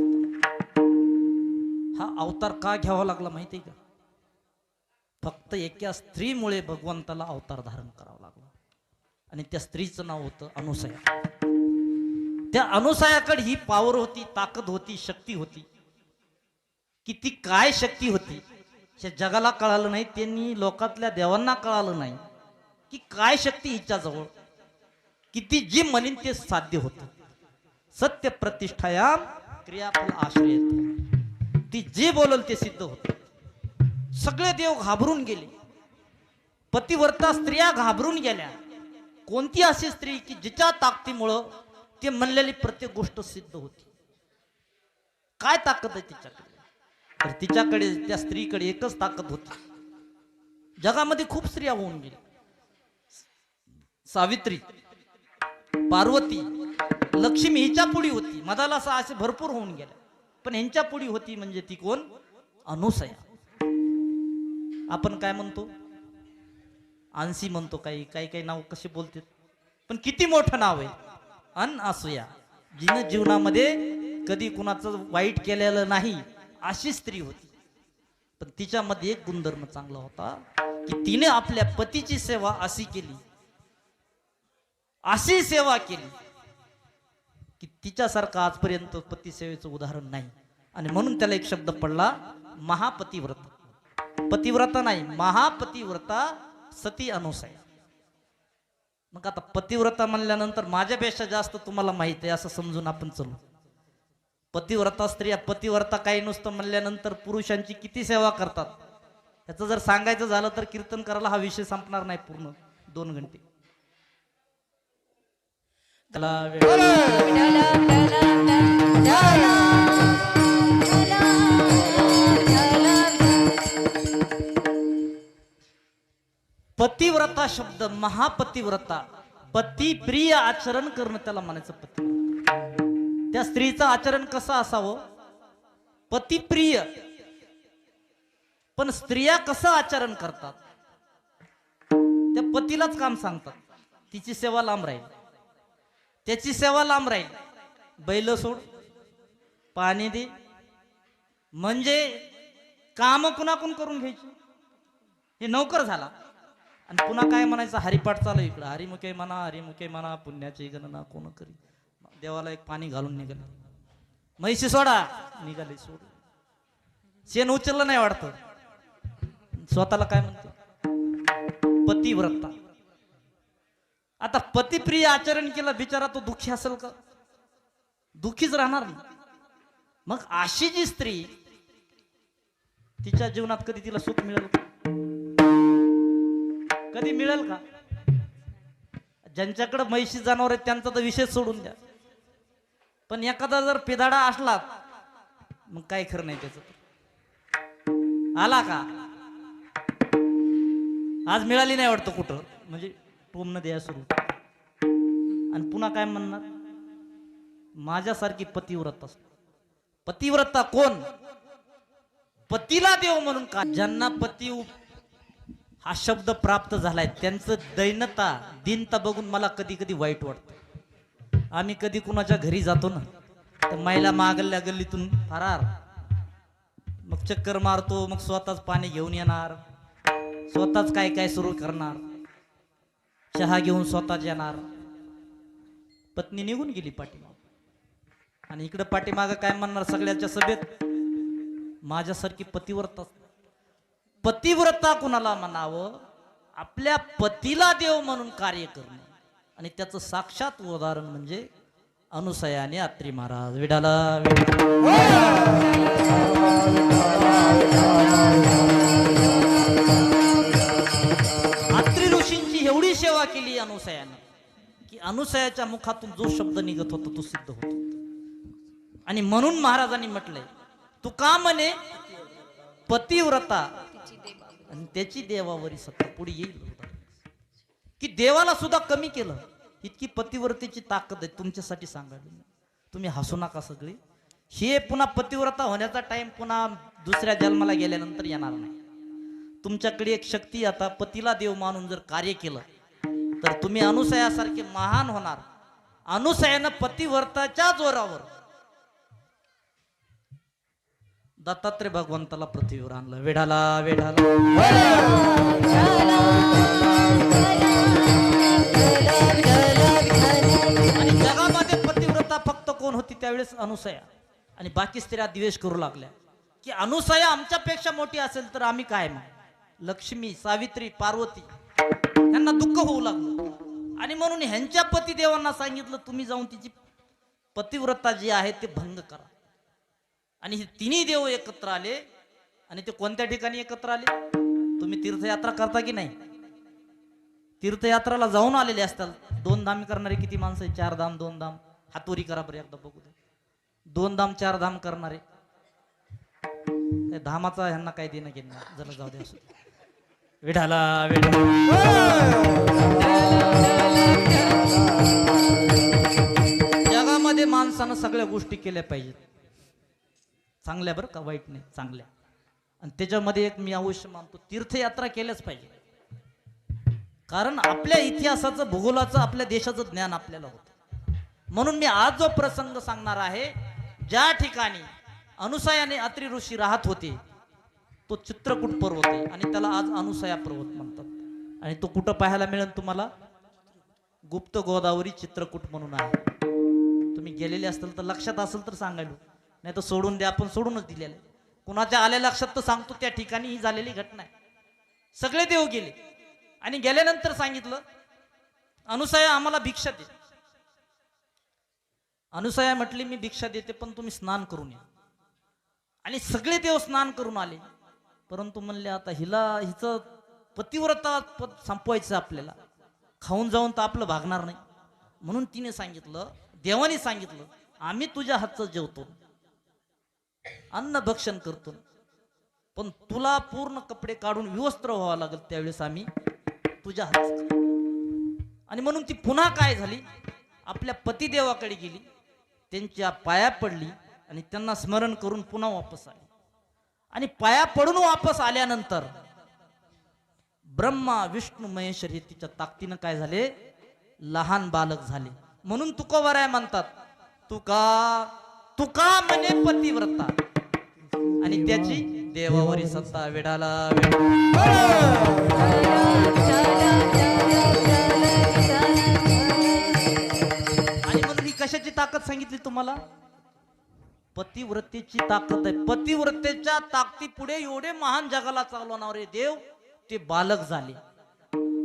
हा अवतार का घ्यावा लागला माहिती आहे का? फक्त एका स्त्रीमुळे भगवंताला अवतार धारण करावा लागला आणि त्या स्त्रीचं नाव होतं अनुसया. त्या अनुसयाकडे ही पावर होती, ताकद होती, शक्ती होती. किती काय शक्ती होती हे जगाला कळालं नाही, त्यांनी लोकातल्या देवांना कळालं नाही की काय शक्ती हिच्याजवळ, किती जी म्हणीन ते साध्य होतं. सत्य प्रतिष्ठायाम क्रियाफल आश्रय, ती जे बोलल ते सिद्ध होत. सगळे देव घाबरून गेले, पतिव्रता स्त्रिया घाबरून गेल्या. कोणती अशी स्त्री की जिच्या ताकदीमुळं ते म्हणलेली प्रत्येक गोष्ट सिद्ध होती. काय ताकद आहे तिच्याकडे? तर तिच्याकडे, त्या स्त्रीकडे एकच ताकद होती. जगामध्ये खूप स्त्रिया होऊन गेल्या, सावित्री, पार्वती, लक्ष्मी हिच्या पुढी होती. मदाला असे भरपूर होऊन गेल्या, पण ह्यांच्या पुढी होती म्हणजे ती कोण? अनुसया. आपण काय म्हणतो, आणसी म्हणतो, काही काही नाव कसे बोलतात, पण किती मोठं नाव आहे अनअसूया. जिनं जीवनामध्ये कधी कुणाचं वाईट केलेलं नाही अशी स्त्री होती. पण तिच्यामध्ये एक गुणधर्म चांगला होता की तिने आपल्या पतीची सेवा अशी केली, अशी सेवा केली की तिच्यासारखं आजपर्यंत पती सेवेचं उदाहरण नाही. आणि म्हणून त्याला एक शब्द पडला, महापतिव्रता. पतिव्रता नाही, महापतिव्रता सती अनुसया. मग आता पतिव्रता म्हणल्यानंतर माझ्यापेक्षा जास्त तुम्हाला माहित आहे असं समजून आपण चलू. पतिव्रता स्त्रिया, पतिव्रता काही नुसतं म्हणल्यानंतर पुरुषांची किती सेवा करतात याचं जर सांगायचं झालं तर कीर्तन करायला हा विषय संपणार नाही पूर्ण 2 घंटे. पतिव्रता शब्द, महापतिव्रता, पती प्रिय आचरण करणं त्याला म्हणायचं पतिव्रता. त्या स्त्रीचं आचरण कसं असावं? पतिप्रिय. पण स्त्रिया कसं आचरण करतात? त्या पतीलाच काम सांगतात, तिची सेवा लांब राहील, त्याची सेवा लांब राहील. बैल सोड, पाणी दे, म्हणजे काम कुणाकून करून घ्यायची. हे नौकर झाला. आणि पुन्हा काय म्हणायचं, हरिपाठ चालू इकडं, हरिमुखे म्हणा, हरिमुखे म्हणा, पुण्याची गणना कोण करी. देवाला एक पाणी घालून निघाले, म्हैशी सोडा, निघाले सोड. शेण उचललं नाही वाटतं, स्वतःला काय म्हणतो पतिव्रता. आता पतिप्रिय आचरण केलं, बिचारा तो दुःखी असेल का? दुःखीच राहणार ना. मग अशी जी स्त्री, तिच्या जीवनात कधी तिला सुख मिळेल का? कधी मिळेल का? ज्यांच्याकडे म्हैशी जनावर आहेत त्यांचा तर विषय सोडून द्या, पण एखादा जर पिदाडा असला मग काय खरं नाही त्याचं. आला का आज मिळाली नाही वाटतं कुठं, म्हणजे टोमनं द्या सुरू. आणि पुन्हा काय म्हणणार, माझ्यासारखी पतिव्रता. पतिव्रता कोण? पतीला देव म्हणून का. ज्यांना पती हा शब्द प्राप्त झालाय त्यांचं दैनता, दीनता बघून मला कधी कधी वाईट वाटतं. आम्ही कधी कुणाच्या घरी जातो ना, तर महिला मागल्या गल्लीतून फरार, मग चक्कर मारतो, मग स्वतःच पाणी घेऊन येणार, स्वतःच काय काय सुरू करणार, चहा घेऊन स्वतःच येणार. पत्नी निघून गेली पाठीमाग, आणि इकडं पाठीमाग काय म्हणणार सगळ्याच्या सभेत, माझ्यासारखी पतिव्रता. पतिव्रता कुणाला म्हणावं? आपल्या पतीला देव म्हणून कार्य करणं. आणि त्याचं साक्षात उदाहरण म्हणजे अनुसया आणि अत्री महाराज. विडाला अत्री ऋषींची एवढी सेवा केली अनुसयानं की अनुसयाच्या मुखातून जो शब्द निघत होता तो सिद्ध होतो. आणि म्हणून महाराजांनी म्हटलंय, तू का म्हणे पतिव्रता आणि त्याची देवावरी सत्ता पुढे येईल. की देवाला सुद्धा कमी केलं. इतकी पतिव्रतेची ताकद आहे. तुमच्यासाठी सांगायला तुम्ही हसू नका सगळे. हे पुन्हा पतिव्रता होण्याचा टाइम पुन्हा दुसऱ्या जन्माला गेल्यानंतर येणार नाही. तुमच्याकडे एक शक्ती. आता पतीला देव मानून जर कार्य केलं तर तुम्ही अनुसयासारखे महान होणार. अनुसयानं पतिव्रताच्या जोरावर दत्तात्रय भगवंताला पृथ्वीवर आणलं. वेढाला वेढाला आणि जगामध्ये पतिव्रता फक्त कोण होती त्यावेळेस? अनुसया. आणि बाकी स्त्रिया द्वेष करू लागल्या की अनुसया आमच्यापेक्षा मोठी असेल तर आम्ही काय? मग लक्ष्मी, सावित्री, पार्वती यांना दुःख होऊ लागलं. आणि म्हणून ह्यांच्या पतिदेवांना सांगितलं तुम्ही जाऊन तिची पतिव्रता जी आहे ते भंग करा. आणि हे तिन्ही देव एकत्र आले. आणि ते कोणत्या ठिकाणी एकत्र आले? तुम्ही तीर्थयात्रा करता की नाही? तीर्थयात्राला जाऊन आलेले असतात. 2 धाम करणारे किती माणसं आहे? 4 धाम 2 धाम. हातोरी करा बरं एकदा बघू दे. 2 धाम 4 धाम करणारे. धामाचा ह्यांना काय देणं घेणं जरा जाऊ दे. असं विढाला जगामध्ये माणसानं सगळ्या गोष्टी केल्या पाहिजेत. चांगल्या बरं का, वाईट नाही, चांगल्या. आणि त्याच्यामध्ये एक मी अवश्य मानतो, तीर्थयात्रा केल्याच पाहिजे. कारण आपल्या इतिहासाचं, भूगोलाचं, आपल्या देशाचं ज्ञान आपल्याला होतं. म्हणून मी आज जो प्रसंग सांगणार आहे, ज्या ठिकाणी अनुसयाने अत्री ऋषी राहत होते तो चित्रकूट पर्वत आहे. आणि त्याला आज अनुसया पर्वत म्हणतात. आणि तो कुठं पाहायला मिळेल तुम्हाला? गुप्त गोदावरी चित्रकूट म्हणून आहे. तुम्ही गेलेले असतील तर, लक्षात असेल तर सांगायलो, नाही तर सोडून द्या. आपण सोडूनच दिलेलं आहे. कुणाच्या आल्या लक्षात तर सांगतो. त्या ठिकाणी ही झालेली घटना आहे. सगळे देव गेले आणि गेल्यानंतर सांगितलं अनुसया आम्हाला भिक्षा दे. अनुसया म्हटली मी भिक्षा देते पण तुम्ही स्नान करून या. आणि सगळे देव स्नान करून आले. परंतु म्हणले आता हिचं पतिव्रता संपवायचं आपल्याला. खाऊन जाऊन तर आपलं भागणार नाही. म्हणून तिने सांगितलं, देवाने सांगितलं आम्ही तुझ्या हातचं जेवतो, अन्न भक्षण करतो, पण तुला पूर्ण कपडे काढून विवस्त्र व्हावं लागेल त्यावेळेस आम्ही तुझ्या हात. आणि म्हणून ती पुन्हा काय झाली? आपल्या पतिदेवाकडे गेली, त्यांच्या पाया पडली आणि त्यांना स्मरण करून पुन्हा वापस आली. आणि पाया पडून वापस आल्यानंतर ब्रह्मा, विष्णू, महेश्वर हे तिच्या ताकदीनं काय झाले? लहान बालक झाले. म्हणून तुकोबाराय म्हणतात, तुका म्हणे पतिव्रता आणि त्याची देवावरी सत्ता. वेडाला आणि म्हणून ही कशाची ताकद सांगितली तुम्हाला? पतिव्रतेची ताकद आहे. पतिव्रतेच्या ताकदी पुढे एवढे महान जगाला चालवणारे देव ते बालक झाले.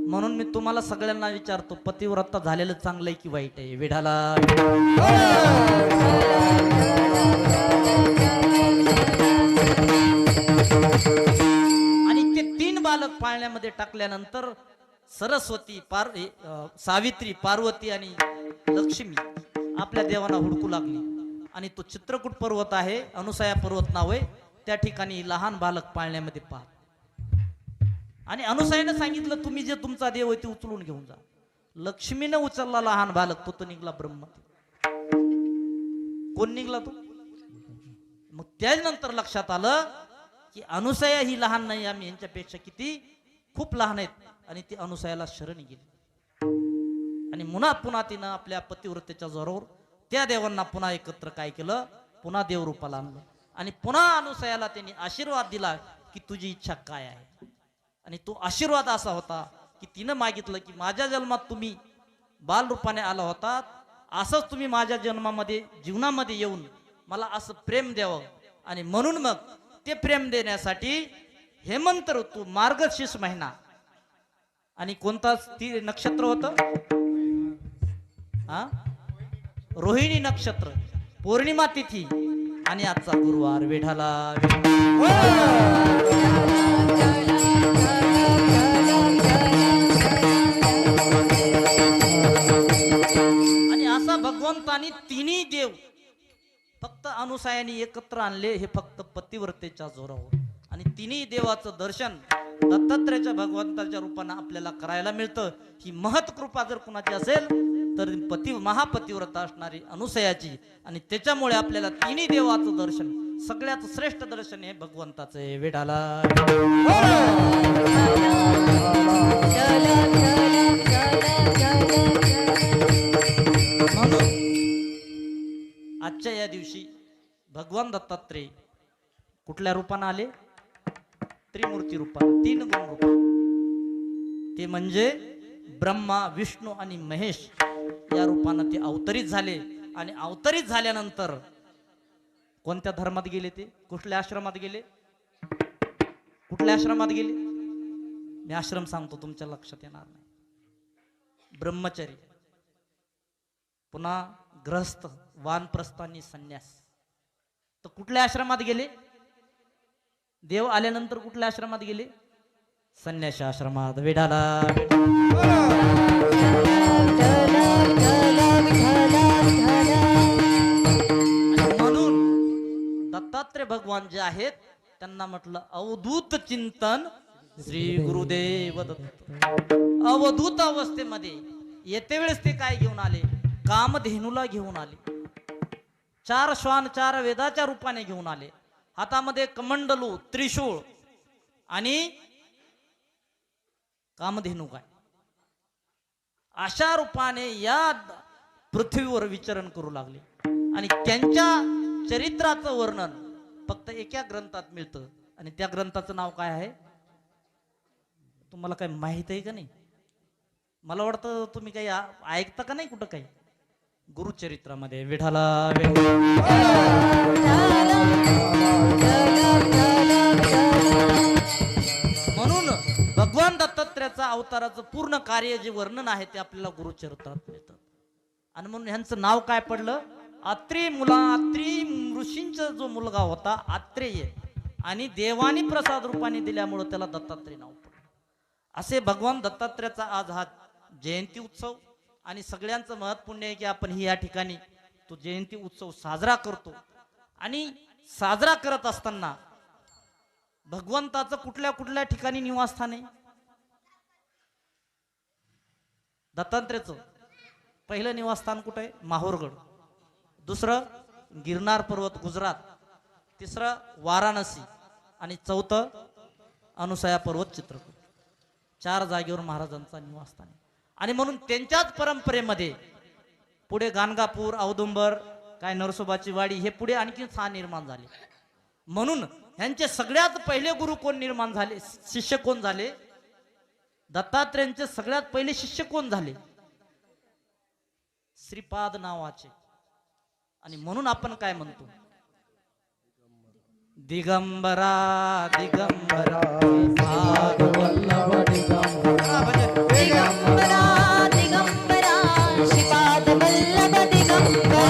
म्हणून मी तुम्हाला सगळ्यांना विचारतो, पतिव्रता झालेलं चांगलं आहे की वाईट आहे? वेढाला आणि ते 3 बालक पाळण्यामध्ये टाकल्यानंतर सरस्वती, सावित्री, पार्वती आणि लक्ष्मी आपल्या देवांना हुडकू लागली. आणि तो चित्रकूट पर्वत आहे, अनुसया पर्वत नाव आहे, त्या ठिकाणी लहान बालक पाळण्यामध्ये पाहत. आणि अनुसयानं सांगितलं तुम्ही जे तुमचा देव आहे ते उचलून घेऊन जा. लक्ष्मीने उचलला लहान बालक, तो निघला ब्रह्मा. कोण निघला? तो. मग त्यानंतर लक्षात आलं की अनुसया ही लहान नाही, आम्ही यांच्यापेक्षा किती खूप लहान आहेत. आणि ती अनुसयाला शरण गेली. आणि पुन्हा तिनं आपल्या पतिव्रतेच्या जोरावर त्या देवांना पुन्हा एकत्र काय केलं? पुन्हा देवरूपाला आणलं. आणि पुन्हा अनुसयाला त्यांनी आशीर्वाद दिला की तुझी इच्छा काय आहे? आणि तो आशीर्वाद असा होता की तिनं मागितलं की माझ्या जन्मात तुम्ही बालरूपाने आला होता, असंच तुम्ही माझ्या जन्मामध्ये, जीवनामध्ये येऊन मला असं प्रेम द्यावं. आणि म्हणून मग ते प्रेम देण्यासाठी हेमंत ऋतू, मार्गशीर्ष महिना आणि कोणता नक्षत्र होतं? रोहिणी नक्षत्र, पौर्णिमा तिथी आणि आजचा गुरुवार. वेढाला आणि असा भगवंतानी तिन्ही देव फक्त अनुसयाने एकत्र आणले, हे फक्त पतिव्रतेच्या जोरावर. आणि तिन्ही देवाचं दर्शन दत्तात्रेयाच्या भगवंताच्या रूपानं आपल्याला करायला मिळतं. ही महत कृपा जर कुणाची असेल तर महापतिव्रता असणारी अनुसयाची, आणि त्याच्यामुळे आपल्याला तिन्ही देवाचं दर्शन, सगळ्यात श्रेष्ठ दर्शन हे भगवंताचं आहे. विठाला म्हणून आजच्या या दिवशी भगवान दत्तात्रेय कुठल्या रूपानं आले? त्रिमूर्ती रूपानं, 3 गुण रूपानं. ते म्हणजे ब्रह्मा, विष्णू आणि महेश या रूपानं ते अवतरित झाले. आणि अवतरित झाल्यानंतर कोणत्या धर्मात गेले? ते कुठल्या आश्रमात गेले? कुठल्या आश्रमात गेले? मी आश्रम सांगतो, तुमच्या लक्षात येणार नाही. ब्रह्मचर्य, पुन्हा ग्रहस्थ, वानप्रस्थ आणि संन्यास. तर कुठल्या आश्रमात गेले? देव आल्यानंतर कुठल्या आश्रमात गेले? संन्यासी आश्रमात. वेढाला म्हणून दत्तात्रय भगवान जे आहेत त्यांना म्हटलं अवधूत चिंतन श्री गुरुदेव दत्त. अवधूत अवस्थेमध्ये येते वेळेस ते काय घेऊन आले? कामधेनूला घेऊन आले. 4 श्वान 4 वेदाच्या रूपाने घेऊन आले. हातामध्ये कमंडलू, त्रिशूळ आणि कामधेनू काय, अशा रूपाने या पृथ्वीवर विचरण करू लागले. आणि त्यांच्या चरित्राचं वर्णन फक्त एका ग्रंथात मिळतं, आणि त्या ग्रंथाचं नाव काय आहे? तुम्हाला काय माहित आहे का नाही? मला वाटतं तुम्ही काही ऐकता का नाही कुठं काही? गुरुचरित्रामध्ये. विठाला म्हणून भगवान दत्तात्रेयाचा अवताराचं पूर्ण कार्य जे वर्णन आहे ते आपल्याला गुरुचरित्रात मिळतं. आणि म्हणून ह्यांचं नाव काय पडलं? आत्री ऋषींचा जो मुलगा होता आत्रेय, आणि देवानी प्रसाद रूपाने दिल्यामुळे त्याला दत्तात्रेय नाव पडलं. असे भगवान दत्तात्रेयाचा आज हा जयंती उत्सव, आणि सगळ्यांचं महत्पुण्य आहे की आपण ही या ठिकाणी तो जयंती उत्सव साजरा करतो. आणि साजरा करत असताना भगवंताचं कुठल्या कुठल्या ठिकाणी निवासस्थान आहे? दत्तात्रेयाचं पहिलं निवासस्थान कुठं आहे? माहूरगड. दुसरं गिरनार पर्वत गुजरात. तिसरं वाराणसी. आणि चौथं अनुसया पर्वत चित्रकूट. 4 जागेवर महाराजांचा निवासस्थान आहे. आणि म्हणून त्यांच्याच परंपरेमध्ये पुढे गाणगापूर, औदुंबर, काय नरसोबाची वाडी, हे पुढे आणखी 6 निर्माण झाले. म्हणून ह्यांचे सगळ्यात पहिले गुरु कोण निर्माण झाले? शिष्य कोण झाले? दत्तात्रेयांचे सगळ्यात पहिले शिष्य कोण झाले? श्रीपाद नावाचे. आणि म्हणून आपण काय म्हणतो? दिगंबरा दिगंबरा साधु वल्लभ दिगंबरा. दिगंबरा दिगंबरा श्रीपाद वल्लभ दिगंबरा.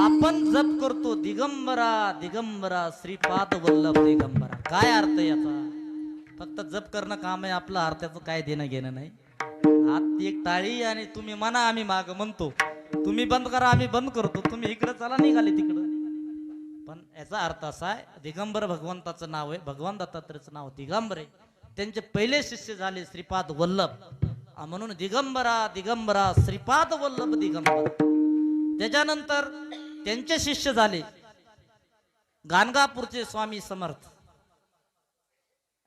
आपण जप करतो दिगंबरा दिगंबरा श्रीपाद वल्लभ दिगंबरा. काय अर्थ याचा? फक्त जप करणं काम आहे आपलं, अर्थाचं काय देणं घेणं नाही. हात एक टाळी आणि तुम्ही म्हणा, आम्ही माग म्हणतो. तुम्ही बंद करा, आम्ही बंद करतो. तुम्ही इकडे चला, निघाले तिकडं. पण याचा अर्थ असा आहे, दिगंबर भगवंताचं नाव आहे. भगवान दत्तात्रेयाचं नाव दिगंबर आहे. त्यांचे पहिले शिष्य झाले श्रीपाद वल्लभ, म्हणून दिगंबरा दिगंबरा श्रीपाद वल्लभ दिगंबर. त्याच्यानंतर त्यांचे शिष्य झाले गाणगापूरचे स्वामी समर्थ,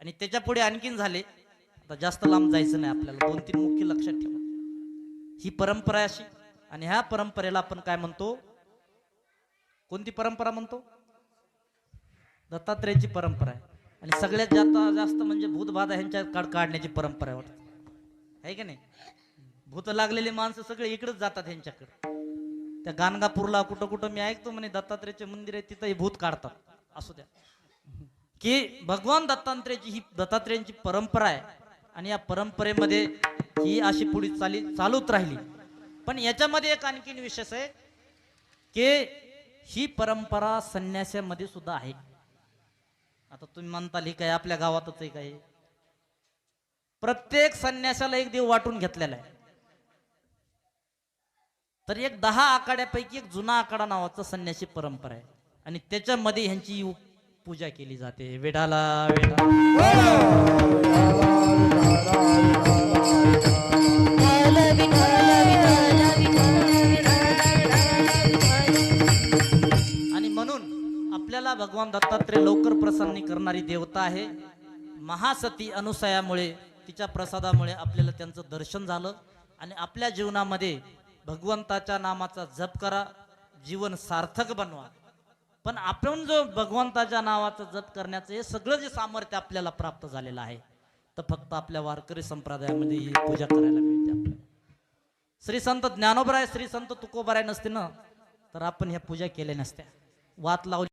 आणि त्याच्या पुढे आणखीन झाले. आता जास्त लांब जायचं नाही आपल्याला, 2-3 मुख्य लक्षात ठेवा. ही परंपरा अशी. आणि ह्या परंपरेला आपण काय म्हणतो? कोणती परंपरा म्हणतो? दत्तात्रेयाची परंपरा आहे. आणि सगळ्यात जास्त म्हणजे भूतबाधा ह्यांच्या काढण्याची परंपरा वाटत आहे की नाही? भूत लागलेली माणसं सगळे इकडेच जातात ह्यांच्याकडे. त्या गाणगापूरला कुठं कुठं मी ऐकतो म्हणे दत्तात्रेयाचे मंदिर आहे, तिथं भूत काढतात. असू द्या, की भगवान दत्तात्रेयांची परंपरा आहे. आणि या परंपरेमध्ये ही अशी पुढे चालूच राहिली. पण याच्यामध्ये एक आणखीन विशेष आहे की ही परंपरा संन्यासामध्ये सुद्धा आहे. आता तुम्ही म्हणताल ही काय आपल्या गावातच आहे काय? प्रत्येक संन्यासाला एक देव वाटून घेतलेला आहे. तर एक 10 आखाड्यापैकी एक जुना आखाडा नावाचा संन्यासी परंपरा आहे आणि त्याच्यामध्ये ह्यांची पूजा केली जाते. वेडाला वेडा विठ्ठल विठ्ठल विठ्ठल. आणि म्हणून आपल्याला भगवान दत्तात्रय लवकर प्रसन्न करणारी देवता आहे. महासती अनुसयामुळे तिच्या प्रसादामुळे आपल्याला त्यांचं दर्शन झालं आणि आपल्या जीवनामध्ये भगवंताच्या नामाचा जप करा, जीवन सार्थक बनवा. पण आपण जो भगवंताच्या नावाचा जप करण्याचं हे सगळं जे सामर्थ्य आपल्याला प्राप्त झालेलं आहे तर फक्त आपल्या वारकरी संप्रदायामध्ये ही पूजा करायला मिळते. आपल्याला श्री संत ज्ञानोबराय श्री संत तुकोबराय नसते ना तर आपण ह्या पूजा केल्या नसत्या. वात लावली